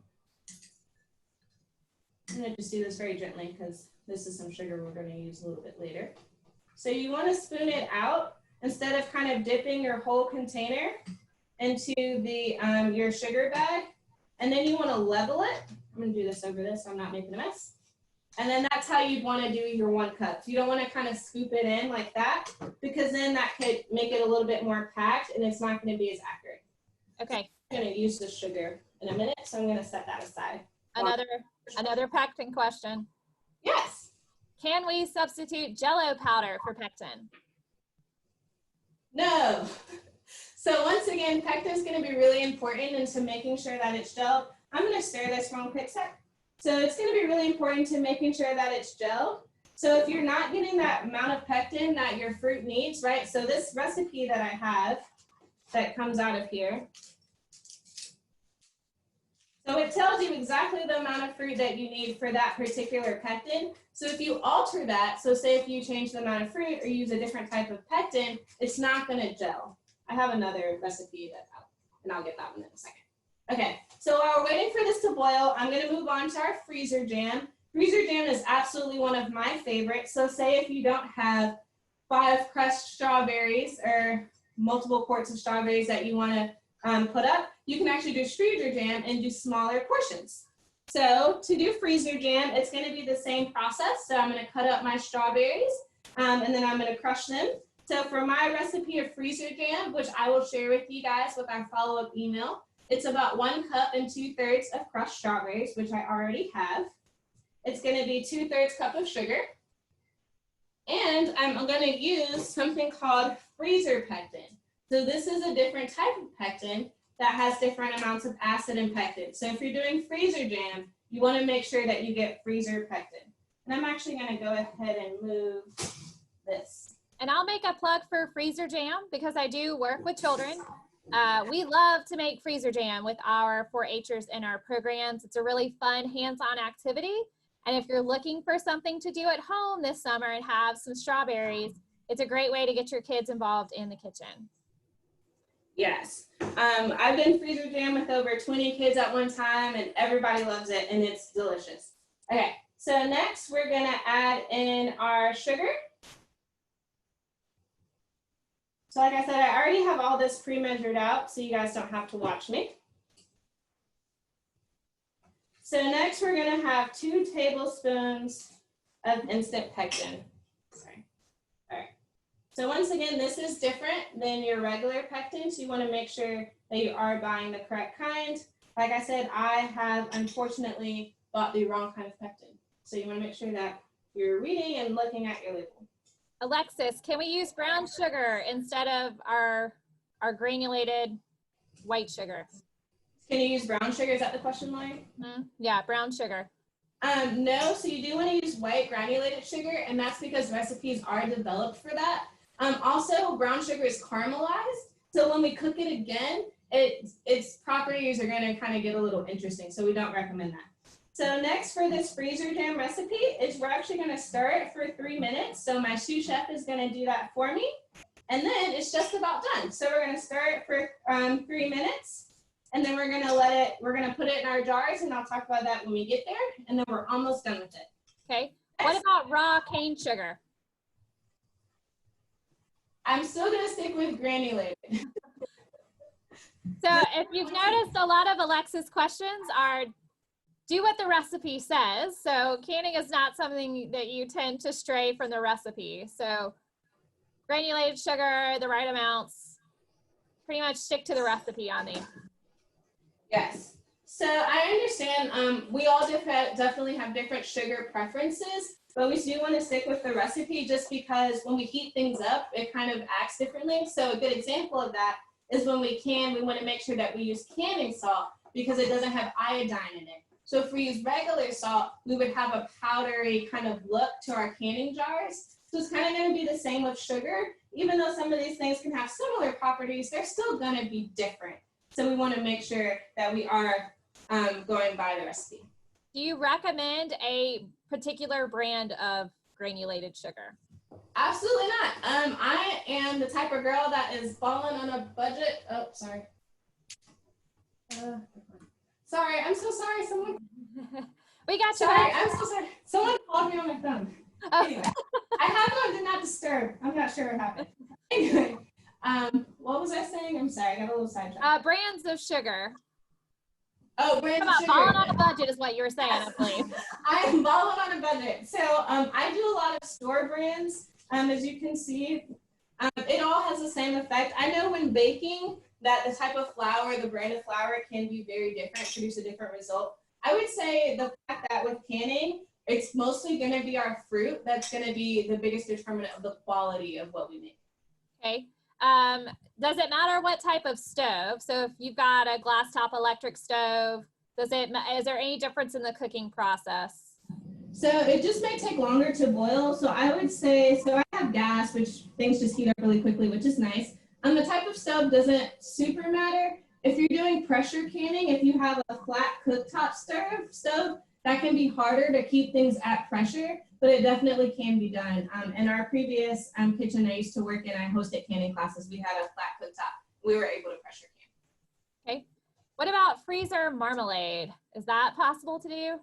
I'm going to just do this very gently because this is some sugar we're going to use a little bit later. So you want to spoon it out instead of kind of dipping your whole container into the your sugar bag. And then you want to level it. I'm going to do this over this so I'm not making a mess. And then that's how you'd want to do your 1 cup. You don't want to kind of scoop it in like that because then that could make it a little bit more packed and it's not going to be as accurate. Okay. I'm going to use the sugar in a minute, so I'm going to set that aside. Another pectin question. Yes. Can we substitute Jello powder for pectin? No. So once again, pectin is going to be really important into making sure that it's gelled. I'm going to stir this one quick sec. So it's going to be really important to making sure that it's gelled. So if you're not getting that amount of pectin that your fruit needs, right? So this recipe that I have that comes out of here, so it tells you exactly the amount of fruit that you need for that particular pectin. So if you alter that, so say if you change the amount of fruit or use a different type of pectin, it's not going to gel. I have another recipe and I'll get that one in a second. Okay, so while we're waiting for this to boil, I'm going to move on to our freezer jam. Freezer jam is absolutely one of my favorites. So say if you don't have 5 crushed strawberries or multiple quarts of strawberries that you want to put up, you can actually do freezer jam and do smaller portions. So to do freezer jam, it's going to be the same process. So I'm going to cut up my strawberries and then I'm going to crush them. So for my recipe of freezer jam, which I will share with you guys with our follow-up email, it's about 1 cup and 2/3 of crushed strawberries, which I already have. It's going to be 2/3 cup of sugar. And I'm going to use something called freezer pectin. So this is a different type of pectin that has different amounts of acid and pectin. So if you're doing freezer jam, you want to make sure that you get freezer pectin. And I'm actually going to go ahead and move this. And I'll make a plug for freezer jam because I do work with children. We love to make freezer jam with our 4-Hers in our programs. It's a really fun hands-on activity. And if you're looking for something to do at home this summer and have some strawberries, it's a great way to get your kids involved in the kitchen. Yes. I've done freezer jam with over 20 kids at one time and everybody loves it and it's delicious. Okay, so next we're gonna add in our sugar. So like I said, I already have all this pre-measured out so you guys don't have to watch me. So next we're gonna have 2 tablespoons of instant pectin. Sorry. All right. So once again, this is different than your regular pectin, so you want to make sure that you are buying the correct kind. Like I said, I have unfortunately bought the wrong kind of pectin. So you want to make sure that you're reading and looking at your label. Alexis, can we use brown sugar instead of our granulated white sugar? Can you use brown sugar? Is that the question, Lori? Yeah, brown sugar. No, so you do want to use white granulated sugar, and that's because recipes are developed for that. Also, brown sugar is caramelized, so when we cook it again, its properties are going to kind of get a little interesting, so we don't recommend that. So next for this freezer jam recipe is we're actually going to stir it for 3 minutes. So my sous chef is going to do that for me, and then it's just about done. So we're going to stir it for 3 minutes. And then we're gonna put it in our jars, and I'll talk about that when we get there, and then we're almost done with it. Okay. What about raw cane sugar? I'm still gonna stick with granulated. So if you've noticed, a lot of Alexa's questions are do what the recipe says. So canning is not something that you tend to stray from the recipe. So granulated sugar, the right amounts, pretty much stick to the recipe on these. Yes. So I understand we all definitely have different sugar preferences, but we do want to stick with the recipe just because when we heat things up, it kind of acts differently. So a good example of that is when we want to make sure that we use canning salt because it doesn't have iodine in it. So if we use regular salt, we would have a powdery kind of look to our canning jars. So it's kind of going to be the same with sugar. Even though some of these things can have similar properties, they're still going to be different. So we want to make sure that we are going by the recipe. Do you recommend a particular brand of granulated sugar? Absolutely not. I am the type of girl that is balling on a budget. Oh, sorry. Sorry, I'm so sorry. Someone. We got you. Sorry, I'm so sorry. Someone called me on my phone. Oh. Anyway, I have on Do Not Disturb. I'm not sure what happened. Anyway, what was I saying? I'm sorry, I got a little sidetracked. Brands of sugar. Oh, brands of sugar. Balling on a budget is what you were saying, yes. I believe. I am balling on a budget. So I do a lot of store brands. As you can see, it all has the same effect. I know when baking that the type of flour, the brand of flour can be very different, produce a different result. I would say the fact that with canning, it's mostly going to be our fruit that's going to be the biggest determinant of the quality of what we make. Okay. Does it matter what type of stove? So if you've got a glass top electric stove, is there any difference in the cooking process? So it just may take longer to boil. So I would say, so I have gas, which things just heat up really quickly, which is nice. The type of stove doesn't super matter. If you're doing pressure canning, if you have a flat cooktop stove, that can be harder to keep things at pressure, but it definitely can be done. In our previous kitchen I used to work in, I hosted canning classes. We had a flat cooktop. We were able to pressure can. Okay. What about freezer marmalade? Is that possible to do?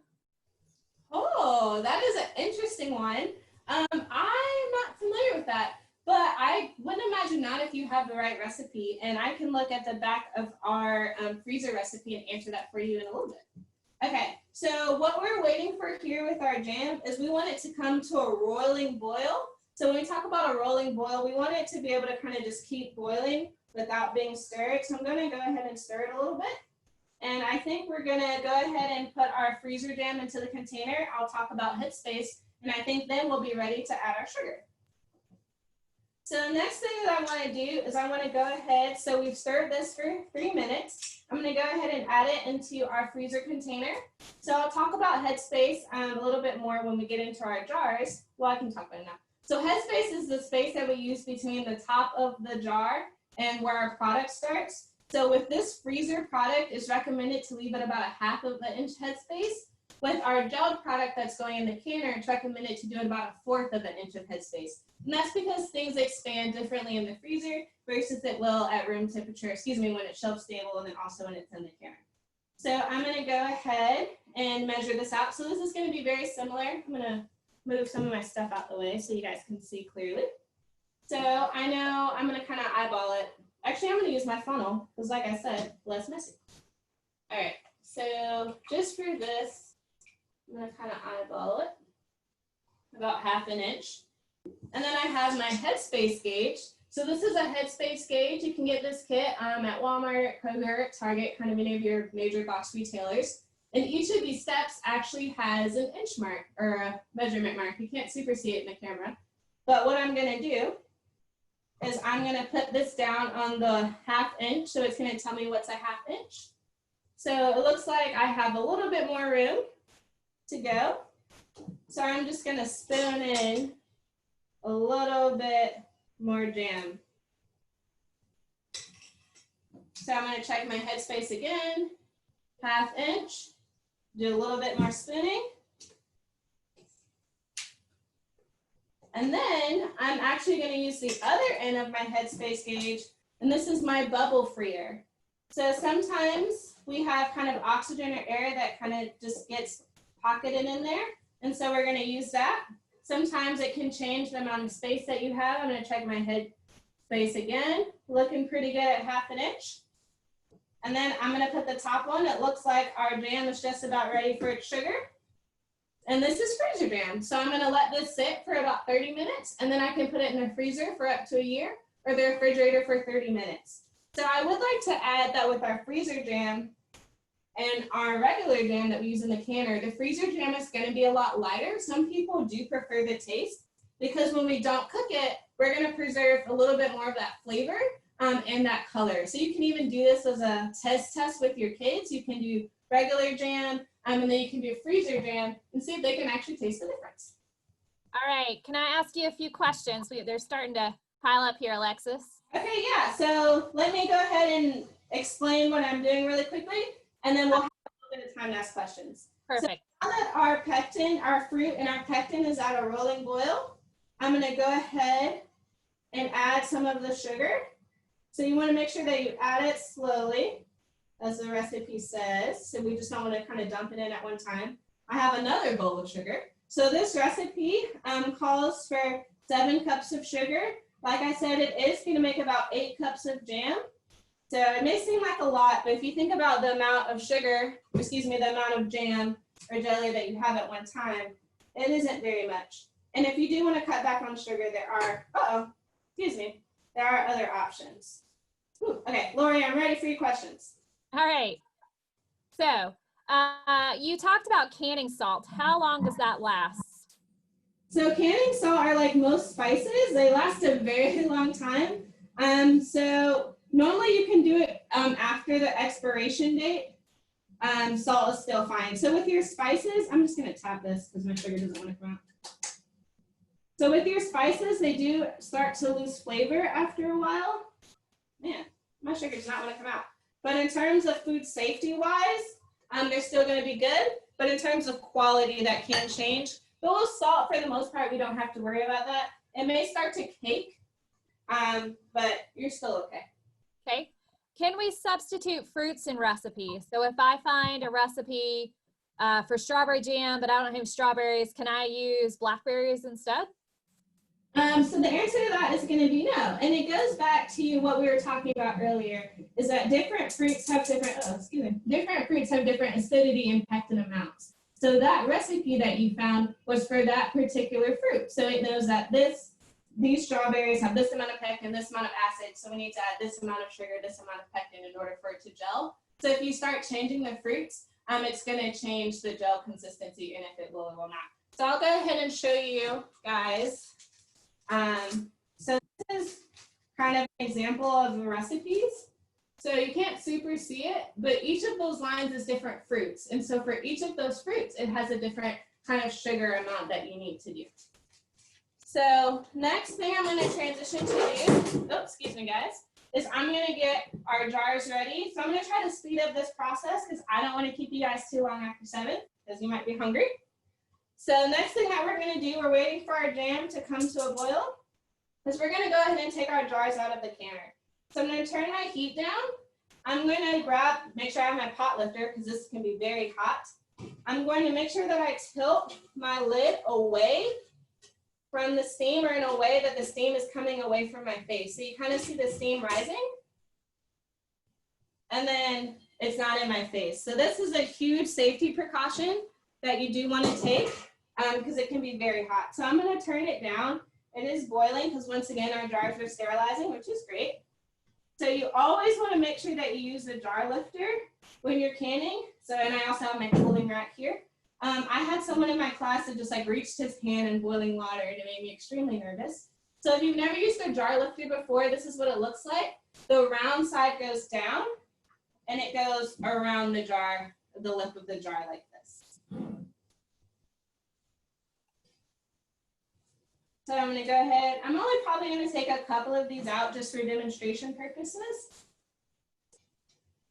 Oh, that is an interesting one. I'm not familiar with that, but I wouldn't imagine not if you have the right recipe. And I can look at the back of our freezer recipe and answer that for you in a little bit. Okay, so what we're waiting for here with our jam is we want it to come to a rolling boil. So when we talk about a rolling boil, we want it to be able to kind of just keep boiling without being stirred. So I'm going to go ahead and stir it a little bit. And I think we're going to go ahead and put our freezer jam into the container. I'll talk about headspace, and I think then we'll be ready to add our sugar. So the next thing that I want to do is I want to go ahead, so we've stirred this for 3 minutes. I'm going to go ahead and add it into our freezer container. So I'll talk about headspace a little bit more when we get into our jars. Well, I can talk about it now. So headspace is the space that we use between the top of the jar and where our product starts. So with this freezer product, it's recommended to leave it about a 1/2 inch headspace. With our gelled product that's going in the canner, it's recommended to do it about a 1/4 inch of headspace. And that's because things expand differently in the freezer versus it will at room temperature, when it's shelf stable and then also when it's in the canner. So I'm going to go ahead and measure this out. So this is going to be very similar. I'm going to move some of my stuff out the way so you guys can see clearly. So I know I'm going to kind of eyeball it. Actually, I'm going to use my funnel because, like I said, less messy. All right, so just for this, I'm going to kind of eyeball it, about 1/2 inch. And then I have my headspace gauge. So this is a headspace gauge. You can get this kit at Walmart, Kroger, Target, kind of any of your major box retailers. And each of these steps actually has an inch mark or a measurement mark. You can't super see it in the camera. But what I'm going to do is I'm going to put this down on the 1/2 inch. So it's going to tell me what's a 1/2 inch. So it looks like I have a little bit more room. to go. So I'm just gonna spoon in a little bit more jam. So I'm gonna check my headspace again, 1/2 inch, do a little bit more spooning. And then I'm actually gonna use the other end of my headspace gauge, and this is my bubble freer. So sometimes we have kind of oxygen or air that kind of just gets pocketed in there. And so we're gonna use that. Sometimes it can change the amount of space that you have. I'm gonna check my head space again, looking pretty good at 1/2 inch. And then I'm gonna put the top one. It looks like our jam is just about ready for its sugar. And this is freezer jam. So I'm gonna let this sit for about 30 minutes, and then I can put it in the freezer for up to a year, or the refrigerator for 30 minutes. So I would like to add that with our freezer jam and our regular jam that we use in the canner, the freezer jam is gonna be a lot lighter. Some people do prefer the taste, because when we don't cook it, we're gonna preserve a little bit more of that flavor and that color. So you can even do this as a test with your kids. You can do regular jam, and then you can do freezer jam and see if they can actually taste the difference. All right, can I ask you a few questions? They're starting to pile up here, Alexis. Okay, yeah, so let me go ahead and explain what I'm doing really quickly, and then we'll have a little bit of time to ask questions. Perfect. So now that our pectin, our fruit and our pectin is at a rolling boil, I'm gonna go ahead and add some of the sugar. So you wanna make sure that you add it slowly, as the recipe says. So we just don't wanna kind of dump it in at one time. I have another bowl of sugar. So this recipe calls for 7 cups of sugar. Like I said, it is gonna make about 8 cups of jam. So it may seem like a lot, but if you think about the amount of sugar, the amount of jam or jelly that you have at one time, it isn't very much. And if you do want to cut back on sugar, there are other options. Ooh, okay, Lori, I'm ready for your questions. All right. So you talked about canning salt. How long does that last? So canning salt are like most spices. They last a very long time. So normally you can do it after the expiration date. Salt is still fine. So with your spices, I'm just gonna tap this because my sugar doesn't want to come out. So with your spices, they do start to lose flavor after a while. Man, my sugar does not want to come out. But in terms of food safety wise, they're still gonna be good. But in terms of quality, that can change. But with salt, for the most part, we don't have to worry about that. It may start to cake, but you're still okay. Okay. Can we substitute fruits in recipes? So if I find a recipe for strawberry jam, but I don't have strawberries, can I use blackberries instead? So the answer to that is going to be no. And it goes back to what we were talking about earlier, is that different fruits have different acidity and pectin amounts. So that recipe that you found was for that particular fruit. So it knows that these strawberries have this amount of pectin, this amount of acid, so we need to add this amount of sugar, this amount of pectin in order for it to gel. So if you start changing the fruits, it's going to change the gel consistency and if it will or will not. So I'll go ahead and show you guys. So this is kind of an example of the recipes. So you can't super see it, but each of those lines is different fruits. And so for each of those fruits, it has a different kind of sugar amount that you need to do. So next thing I'm going to transition to excuse me guys, is I'm going to get our jars ready. So I'm going to try to speed up this process because I don't want to keep you guys too long after 7 because you might be hungry. So next thing that we're going to do, we're waiting for our jam to come to a boil, is we're going to go ahead and take our jars out of the canner. So I'm going to turn my heat down. I'm going to make sure I have my pot lifter because this can be very hot. I'm going to make sure that I tilt my lid away from the steam, or in a way that the steam is coming away from my face. So you kind of see the steam rising, and then it's not in my face. So this is a huge safety precaution that you do want to take because it can be very hot. So I'm going to turn it down. It is boiling because once again, our jars are sterilizing, which is great. So you always want to make sure that you use the jar lifter when you're canning. So, and I also have my cooling rack here. I had someone in my class that just like reached his hand in boiling water and it made me extremely nervous. So if you've never used a jar lifter before, this is what it looks like. The round side goes down and it goes around the jar, the lip of the jar like this. So I'm going to go ahead. I'm only probably going to take a couple of these out just for demonstration purposes.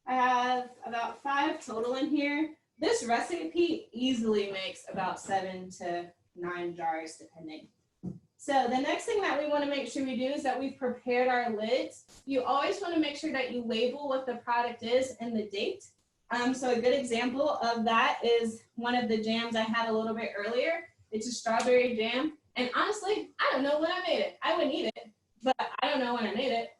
I have about 5 total in here. This recipe easily makes about 7 to 9 jars depending. So the next thing that we want to make sure we do is that we've prepared our lids. You always want to make sure that you label what the product is and the date. So a good example of that is one of the jams I had a little bit earlier. It's a strawberry jam. And honestly, I don't know when I made it. I would eat it, but I don't know when I made it.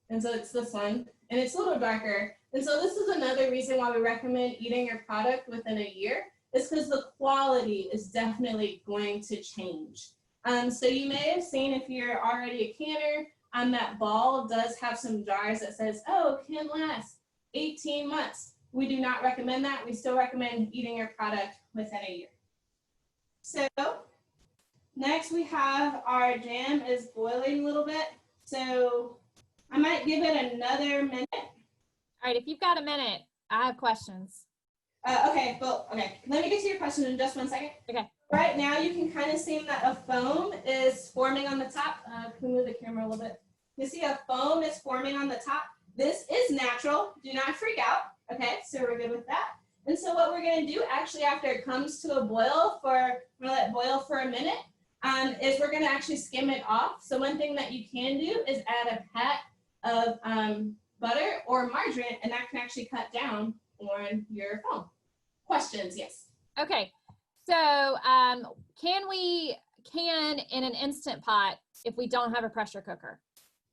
And so it's this one, and it's a little darker. And so this is another reason why we recommend eating your product within a year, is because the quality is definitely going to change. So you may have seen, if you're already a canner, that ball does have some jars that says, oh, can last 18 months. We do not recommend that. We still recommend eating your product within a year. So next we have our jam is boiling a little bit. So I might give it another minute. All right, if you've got a minute, I have questions. Okay. Let me get to your question in just 1 second. Okay. Right now, you can kind of see that a foam is forming on the top. Can we move the camera a little bit? You see a foam is forming on the top. This is natural. Do not freak out. Okay, so we're good with that. And so what we're going to do actually after it comes to a boil we're going to let it boil for a minute, is we're going to actually skim it off. So one thing that you can do is add a pat of butter or margarine, and that can actually cut down on your foam. Questions? Yes. Okay. So can we can in an Instant Pot if we don't have a pressure cooker?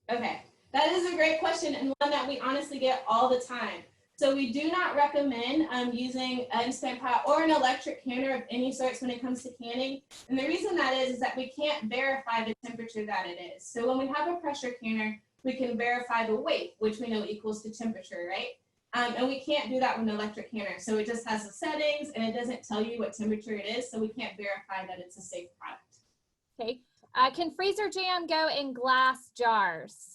Okay, that is a great question, and one that we honestly get all the time. So we do not recommend using an Instant Pot or an electric canner of any sorts when it comes to canning. And the reason that is that we can't verify the temperature that it is. So when we have a pressure canner, we can verify the weight, which we know equals the temperature, right? And we can't do that with an electric canner. So it just has the settings and it doesn't tell you what temperature it is. So we can't verify that it's a safe product. Okay. Can freezer jam go in glass jars?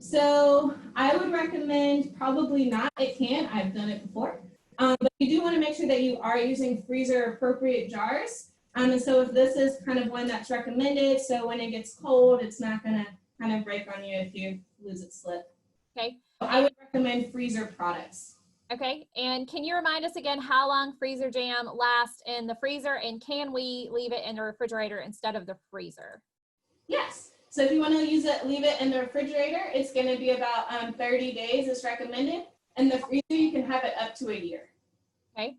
So I would recommend probably not. It can. I've done it before. But you do want to make sure that you are using freezer appropriate jars. And so if this is kind of one that's recommended, so when it gets cold, it's not going to kind of break on you if you lose its slip. Okay. I would recommend freezer products. Okay, and can you remind us again how long freezer jam lasts in the freezer, and can we leave it in the refrigerator instead of the freezer? Yes, so if you want to use it, leave it in the refrigerator, it's going to be about 30 days is recommended. In the freezer, you can have it up to a year. Okay,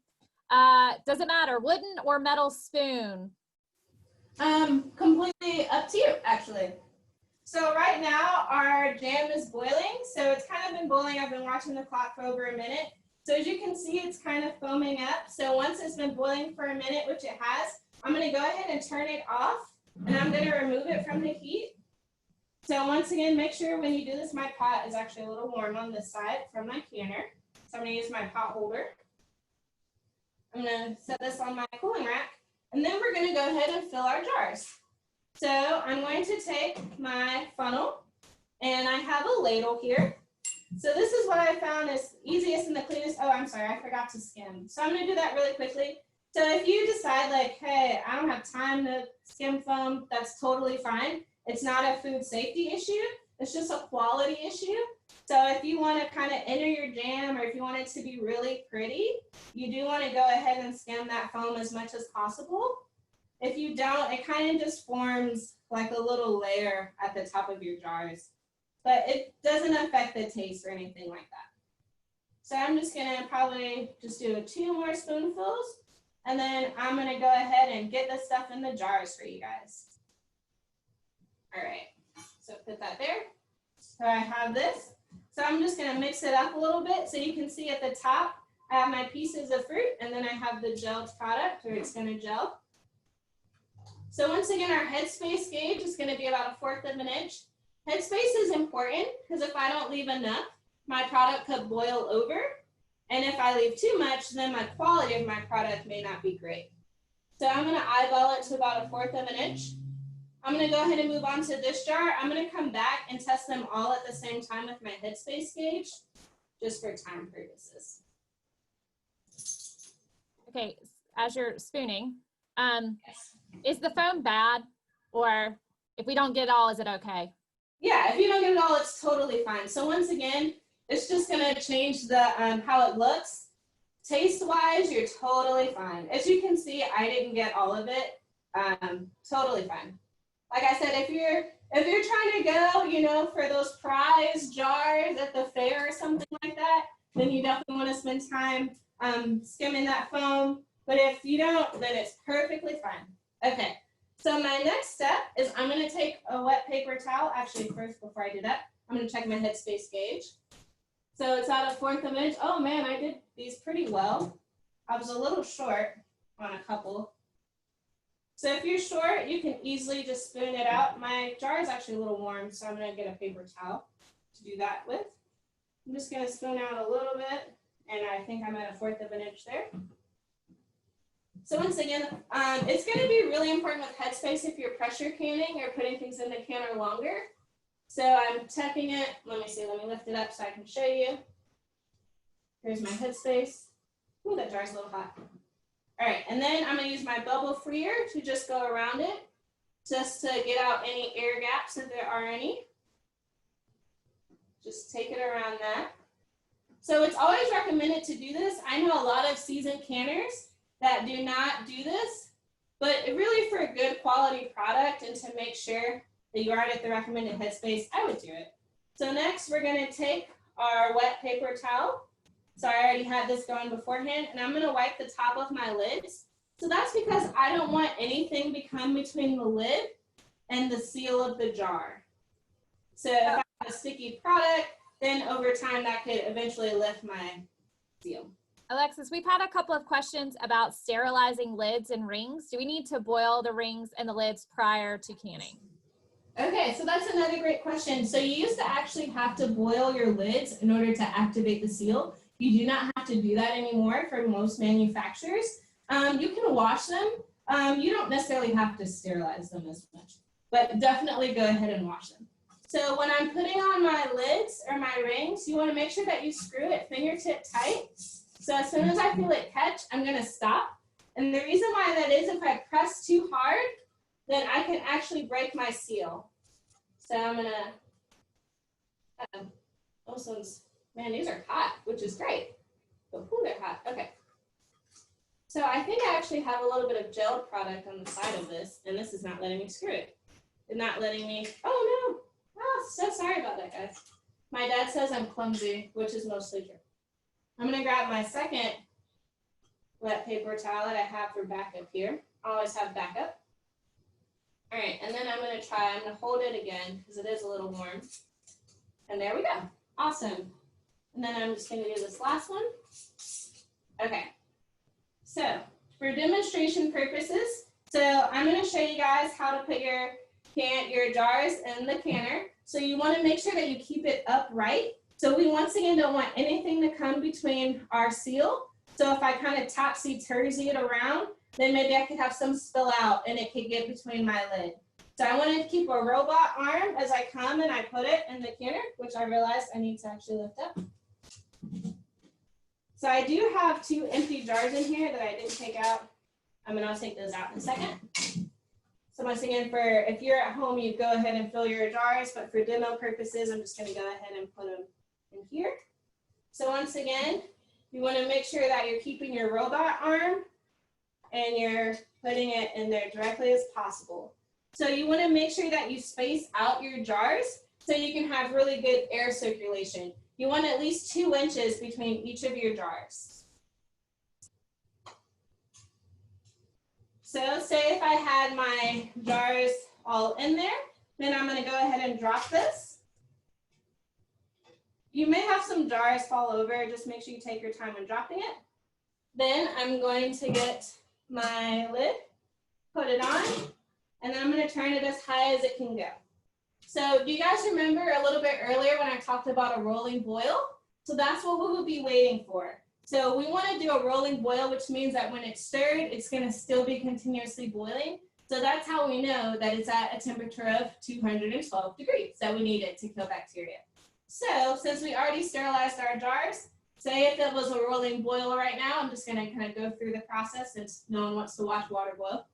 does it matter, wooden or metal spoon? Completely up to you, actually. So right now our jam is boiling. So it's kind of been boiling. I've been watching the clock for over a minute. So as you can see, it's kind of foaming up. So once it's been boiling for a minute, which it has, I'm going to go ahead and turn it off, and I'm going to remove it from the heat. So once again, make sure when you do this, my pot is actually a little warm on this side from my canner. So I'm going to use my pot holder. I'm going to set this on my cooling rack, and then we're going to go ahead and fill our jars. So I'm going to take my funnel, and I have a ladle here. So this is what I found is easiest and the cleanest. Oh, I'm sorry, I forgot to skim. So I'm going to do that really quickly. So if you decide like, hey, I don't have time to skim foam, that's totally fine. It's not a food safety issue. It's just a quality issue. So if you want to kind of enter your jam, or if you want it to be really pretty, you do want to go ahead and skim that foam as much as possible. If you don't, it kind of just forms like a little layer at the top of your jars, but it doesn't affect the taste or anything like that. So I'm just gonna probably just do 2 more spoonfuls, and then I'm gonna go ahead and get this stuff in the jars for you guys. All right, so put that there. So I have this. So I'm just gonna mix it up a little bit. So you can see at the top, I have my pieces of fruit, and then I have the gelled product, or it's gonna gel. So once again, our headspace gauge is going to be about 1/4 of an inch. Headspace is important because if I don't leave enough, my product could boil over. And if I leave too much, then my quality of my product may not be great. So I'm going to eyeball it to about 1/4 of an inch. I'm going to go ahead and move on to this jar. I'm going to come back and test them all at the same time with my headspace gauge, just for time purposes. Okay, as you're spooning, Yes. is the foam bad, or If we don't get it all, is it okay? Yeah, if you don't get it all, it's totally fine. So once again, it's just gonna change the how it looks. Taste-wise, you're totally fine. As you can see, I didn't get all of it. Totally fine. Like I said, if you're trying to go, you know, for those prize jars at the fair or something like that, then you definitely want to spend time skimming that foam. But if you don't, then it's perfectly fine. Okay. So my next step is I'm going to take a wet paper towel. Actually, first, before I do that, I'm going to check my headspace gauge. So it's at 1/4 of an inch. Oh man, I did these pretty well. I was a little short on a couple. So if you're short, you can easily just spoon it out. My jar is actually a little warm, so I'm going to get a paper towel to do that with. I'm just going to spoon out a little bit, and I think I'm at 1/4 of an inch there. So once again, it's going to be really important with headspace if you're pressure canning or putting things in the canner longer. So I'm checking it. Let me see. Let me lift it up so I can show you. Here's my headspace. Ooh, that jar's a little hot. All right, and then I'm going to use my bubble freer to just go around it, just to get out any air gaps if there are any. Just take it around that. So it's always recommended to do this. I know a lot of seasoned canners that do not do this, but really for a good quality product and to make sure that you are at the recommended headspace, I would do it. So next we're going to take our wet paper towel. So I already had this going beforehand, and I'm going to wipe the top of my lids. So that's because I don't want anything to come between the lid and the seal of the jar. So if I have a sticky product, then over time that could eventually lift my seal. Alexis, we've had a couple of questions about sterilizing lids and rings. Do we need to boil the rings and the lids prior to canning? Okay, so that's another great question. So you used to actually have to boil your lids in order to activate the seal. You do not have to do that anymore for most manufacturers. You can wash them. You don't necessarily have to sterilize them as much, but definitely go ahead and wash them. So when I'm putting on my lids or my rings, you want to make sure that you screw it fingertip tight. So as soon as I feel it catch, I'm going to stop. And the reason why that is, if I press too hard, then I can actually break my seal. So I'm going to, those ones, man, these are hot, which is great. But ooh, they're hot. Okay. So I think I actually have a little bit of gel product on the side of this, and this is not letting me screw it. It's not letting me, oh no. Oh, so sorry about that, guys. My dad says I'm clumsy, which is mostly true. I'm going to grab my second wet paper towel that I have for backup here. I always have backup. All right, and then I'm going to hold it again because it is a little warm. And there we go. Awesome. And then I'm just going to do this last one. Okay. So for demonstration purposes, so I'm going to show you guys how to put your jars in the canner. So you want to make sure that you keep it upright. So we once again don't want anything to come between our seal. So if I kind of topsy-turvy it around, then maybe I could have some spill out and it could get between my lid. So I wanted to keep a robot arm as I come and I put it in the canner, which I realized I need to actually lift up. So I do have 2 empty jars in here that I didn't take out. I'm going to take those out in a second. So once again, if you're at home, you go ahead and fill your jars, but for demo purposes, I'm just going to go ahead and put them in here. So once again, you want to make sure that you're keeping your robot arm and you're putting it in there directly as possible. So you want to make sure that you space out your jars so you can have really good air circulation. You want at least 2 inches between each of your jars. So say if I had my jars all in there, then I'm going to go ahead and drop this. You may have some jars fall over. Just make sure you take your time when dropping it. Then I'm going to get my lid, put it on, and then I'm going to turn it as high as it can go. So do you guys remember a little bit earlier when I talked about a rolling boil? So that's what we will be waiting for. So we want to do a rolling boil, which means that when it's stirred, it's going to still be continuously boiling. So that's how we know that it's at a temperature of 212 degrees that we need it to kill bacteria. So since we already sterilized our jars, say if it was a rolling boil right now, I'm just going to kind of go through the process since no one wants to watch water boil.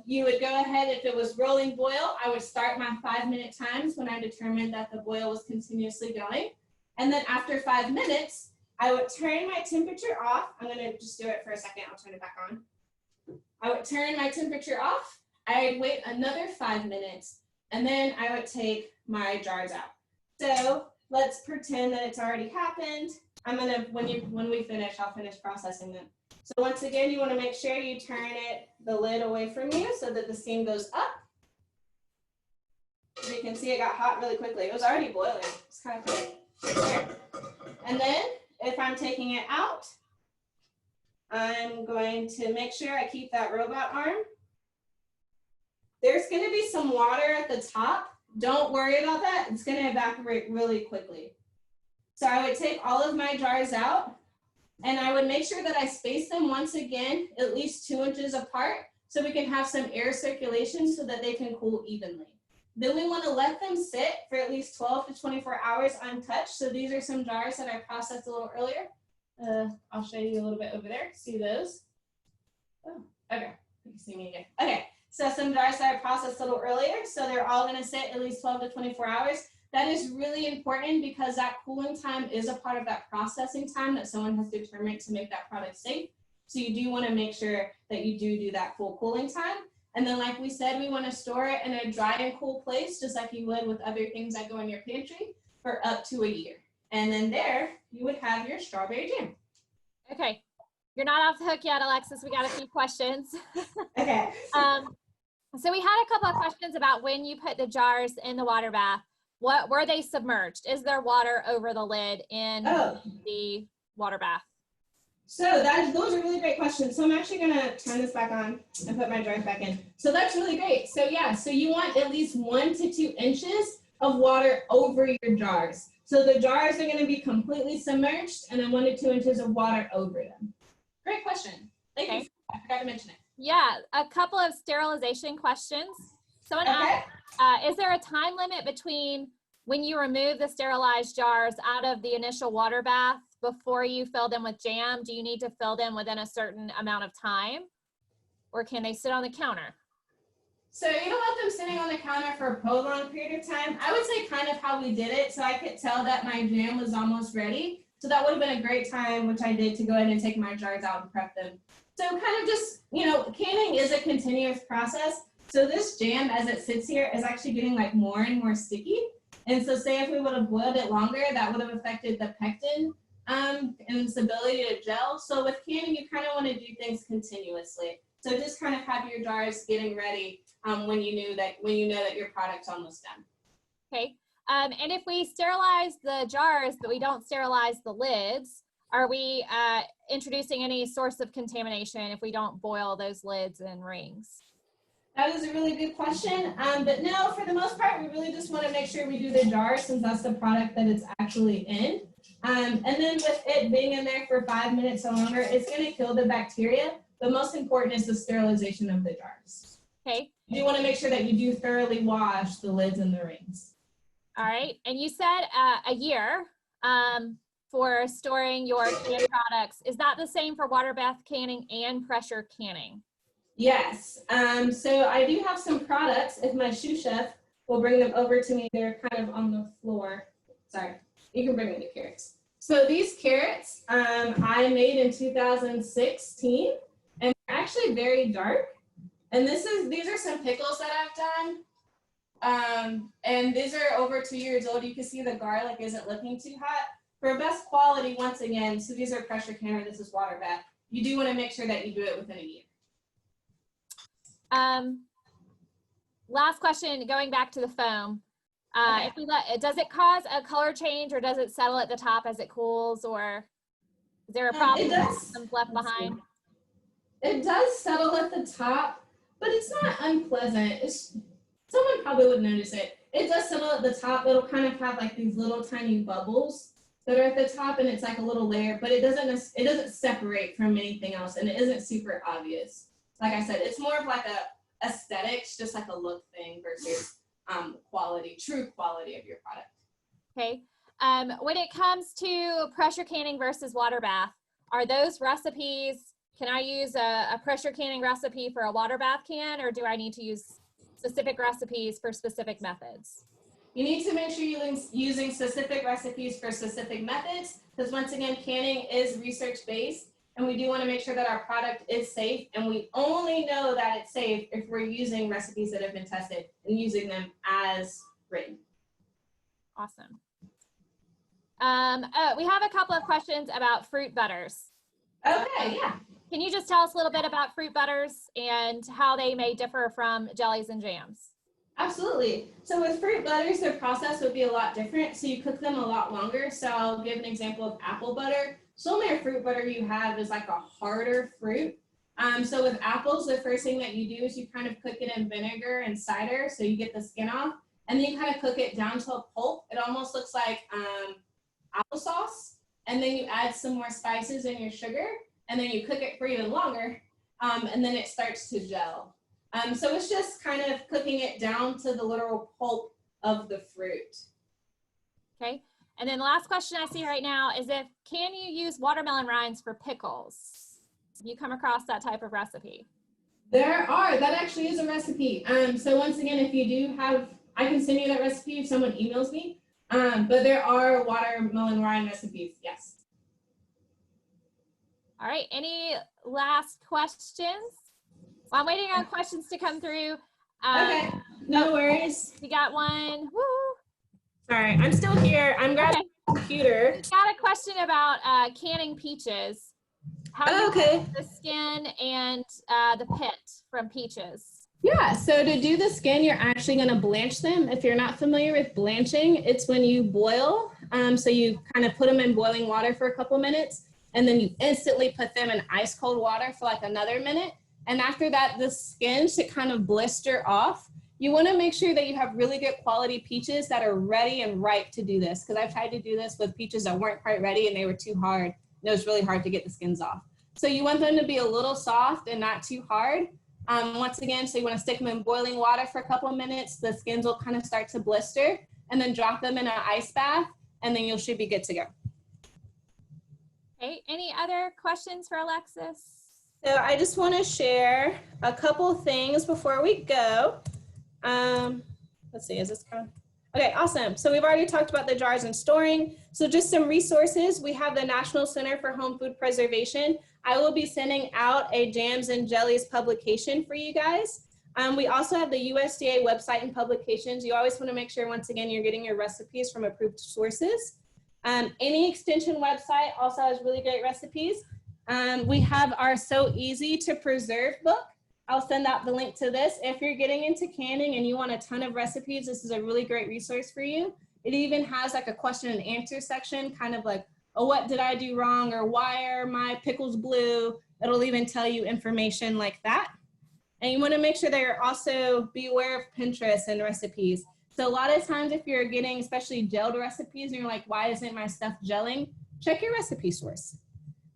You would go ahead, if it was rolling boil, I would start my 5-minute times when I determined that the boil was continuously going. And then after 5 minutes, I would turn my temperature off. I'm gonna just do it for a second, I'll turn it back on. I would turn my temperature off. I'd wait another 5 minutes, and then I would take my jars out. So let's pretend that it's already happened. I'm gonna, when we finish, I'll finish processing them. So once again, you wanna make sure you turn the lid away from you so that the steam goes up. As you can see, it got hot really quickly. It was already boiling. It's kind of quick. There. And then if I'm taking it out, I'm going to make sure I keep that robot arm. There's gonna be some water at the top. Don't worry about that. It's gonna evaporate really quickly. So I would take all of my jars out, and I would make sure that I space them once again, at least 2 inches apart, so we can have some air circulation so that they can cool evenly. Then we wanna let them sit for at least 12 to 24 hours untouched. So these are some jars that I processed a little earlier. I'll show you a little bit over there. See those? Oh, okay. You can see me again. Okay, so some jars that I processed a little earlier. So they're all gonna sit at least 12 to 24 hours. That is really important because that cooling time is a part of that processing time that someone has determined to make that product safe. So you do wanna make sure that you do that full cooling time. And then like we said, we wanna store it in a dry and cool place, just like you would with other things that go in your pantry, for up to a year. And then there, you would have your strawberry jam. Okay, you're not off the hook yet, Alexis. We got a few questions. Okay. So we had a couple of questions about when you put the jars in the water bath. What were they submerged? Is there water over the lid in the water bath? So those are really great questions. So I'm actually gonna turn this back on and put my jars back in. So that's really great. So yeah, so you want at least 1 to 2 inches of water over your jars. So the jars are gonna be completely submerged, and then 1 to 2 inches of water over them. Great question. Thank you. I forgot to mention it. Yeah, a couple of sterilization questions. Someone asked, is there a time limit between when you remove the sterilized jars out of the initial water bath before you fill them with jam? Do you need to fill them within a certain amount of time, or can they sit on the counter? So you don't want them sitting on the counter for a prolonged period of time. I would say kind of how we did it, so I could tell that my jam was almost ready. So that would have been a great time, which I did, to go ahead and take my jars out and prep them. So kind of just, canning is a continuous process. So this jam, as it sits here, is actually getting like more and more sticky. And so say if we would have boiled it longer, that would have affected the pectin and its ability to gel. So with canning, you kind of want to do things continuously. So just kind of have your jars getting ready when you know that your product's almost done. Okay. And if we sterilize the jars, but we don't sterilize the lids, are we introducing any source of contamination if we don't boil those lids and rings? That is a really good question. But no, for the most part, we really just want to make sure we do the jar, since that's the product that it's actually in. And then with it being in there for 5 minutes or longer, it's going to kill the bacteria. But most important is the sterilization of the jars. Okay. You want to make sure that you do thoroughly wash the lids and the rings. All right. And you said a year for storing your canned products. Is that the same for water bath canning and pressure canning? Yes. So I do have some products. If my sous chef will bring them over to me, they're kind of on the floor. Sorry, you can bring me the carrots. So these carrots I made in 2016, and they're actually very dark. And these are some pickles that I've done. And these are over 2 years old. You can see the garlic isn't looking too hot. For best quality, once again, so these are pressure canner, this is water bath. You do want to make sure that you do it within a year. Last question, going back to the foam. Okay. Does it cause a color change, or does it settle at the top as it cools, or is there a problem with left behind? It does settle at the top, but it's not unpleasant. Someone probably would notice it. It does settle at the top. It'll kind of have like these little tiny bubbles that are at the top, and it's like a little layer, but it doesn't separate from anything else, and it isn't super obvious. Like I said, it's more of like a aesthetics, just like a look thing versus true quality of your product. Okay. When it comes to pressure canning versus water bath, are those recipes can I use a pressure canning recipe for a water bath can, or do I need to use specific recipes for specific methods? You need to make sure you're using specific recipes for specific methods, because once again, canning is research-based, and we do want to make sure that our product is safe, and we only know that it's safe if we're using recipes that have been tested and using them as written. Awesome. We have a couple of questions about fruit butters. Okay, yeah. Can you just tell us a little bit about fruit butters and how they may differ from jellies and jams? Absolutely. So with fruit butters, their process would be a lot different. So you cook them a lot longer. So I'll give an example of apple butter. So only a fruit butter you have is like a harder fruit. So with apples, the first thing that you do is you kind of cook it in vinegar and cider, so you get the skin off, and then you kind of cook it down to a pulp. It almost looks like applesauce, and then you add some more spices and your sugar, and then you cook it for even longer, and then it starts to gel. So it's just kind of cooking it down to the literal pulp of the fruit. Okay. And then the last question I see right now is can you use watermelon rinds for pickles? Have you come across that type of recipe? That actually is a recipe. So once again, if you do have, I can send you that recipe if someone emails me. But there are watermelon rind recipes, yes. All right, any last questions? Well, I'm waiting on questions to come through. Okay, no worries. We got one. Woo. Sorry, I'm still here. I'm grabbing the computer. We got a question about canning peaches. How you get the skin and the pit from peaches? Yeah, so to do the skin, you're actually going to blanch them. If you're not familiar with blanching, it's when you boil. So you kind of put them in boiling water for a couple minutes, and then you instantly put them in ice cold water for like another minute. And after that, the skin should kind of blister off. You want to make sure that you have really good quality peaches that are ready and ripe to do this, because I've tried to do this with peaches that weren't quite ready and they were too hard. And it was really hard to get the skins off. So you want them to be a little soft and not too hard. Once again, so you want to stick them in boiling water for a couple of minutes. The skins will kind of start to blister, and then drop them in an ice bath, and then you should be good to go. Okay, any other questions for Alexis? So I just want to share a couple things before we go. Let's see, is this coming? Okay, awesome. So we've already talked about the jars and storing. So just some resources. We have the National Center for Home Food Preservation. I will be sending out a jams and jellies publication for you guys. We also have the USDA website and publications. You always want to make sure, once again, you're getting your recipes from approved sources. Any extension website also has really great recipes. We have our So Easy to Preserve book. I'll send out the link to this. If you're getting into canning and you want a ton of recipes, this is a really great resource for you. It even has like a question and answer section, kind of like, oh, what did I do wrong? Or why are my pickles blue? It'll even tell you information like that. And you want to make sure that you're also be aware of Pinterest and recipes. So a lot of times if you're getting especially gelled recipes and you're like, why isn't my stuff gelling? Check your recipe source.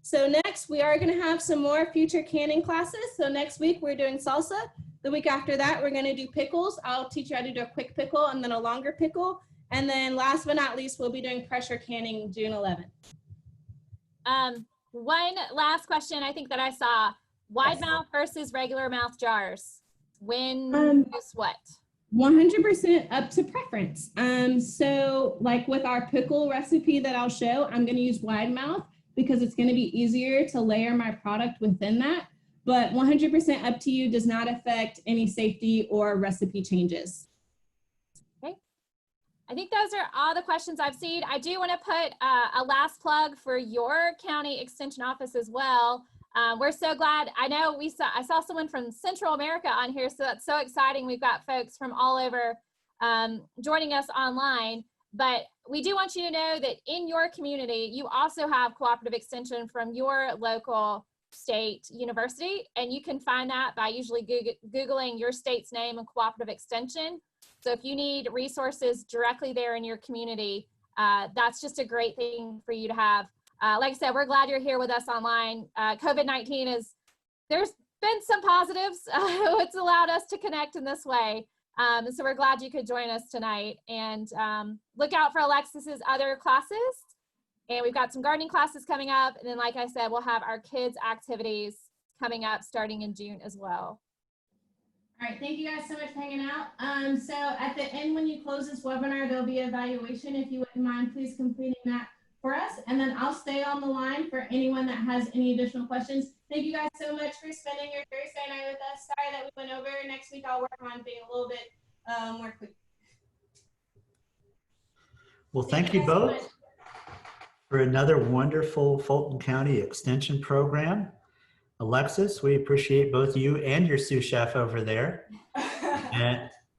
So next, we are going to have some more future canning classes. So next week, we're doing salsa. The week after that, we're going to do pickles. I'll teach you how to do a quick pickle and then a longer pickle. And then last but not least, we'll be doing pressure canning June 11th. One last question I think that I saw. Wide mouth versus regular mouth jars. When use what? 100% up to preference. So like with our pickle recipe that I'll show, I'm going to use wide mouth, because it's going to be easier to layer my product within that. But 100% up to you, does not affect any safety or recipe changes. Okay. I think those are all the questions I've seen. I do want to put a last plug for your county extension office as well. We're so glad. I know I saw someone from Central America on here, so that's so exciting. We've got folks from all over joining us online. But we do want you to know that in your community, you also have cooperative extension from your local state university, and you can find that by usually Googling your state's name and cooperative extension. So if you need resources directly there in your community, that's just a great thing for you to have. Like I said, we're glad you're here with us online. COVID-19 there's been some positives. It's allowed us to connect in this way. So we're glad you could join us tonight, and look out for Alexis's other classes. And we've got some gardening classes coming up. And then, like I said, we'll have our kids activities coming up starting in June as well. All right, thank you guys so much for hanging out. So at the end, when you close this webinar, there'll be an evaluation. If you wouldn't mind, please completing that for us. And then I'll stay on the line for anyone that has any additional questions. Thank you guys so much for spending your Thursday night with us. Sorry that we went over. Next week, I'll work on being a little bit more quick. Well, thank you both for another wonderful Fulton County Extension program. Alexis, we appreciate both you and your sous chef over there.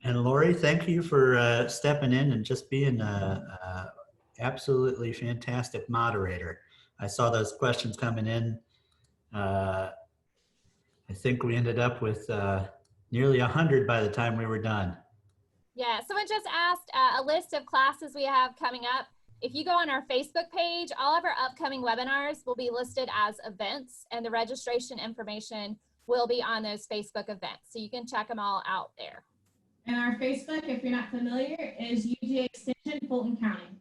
And Lori, thank you for stepping in and just being a absolutely fantastic moderator. I saw those questions coming in. I think we ended up with nearly 100 by the time we were done. Yeah, someone just asked a list of classes we have coming up. If you go on our Facebook page, all of our upcoming webinars will be listed as events, and the registration information will be on those Facebook events. So you can check them all out there. And our Facebook, if you're not familiar, is UGA Extension Fulton County.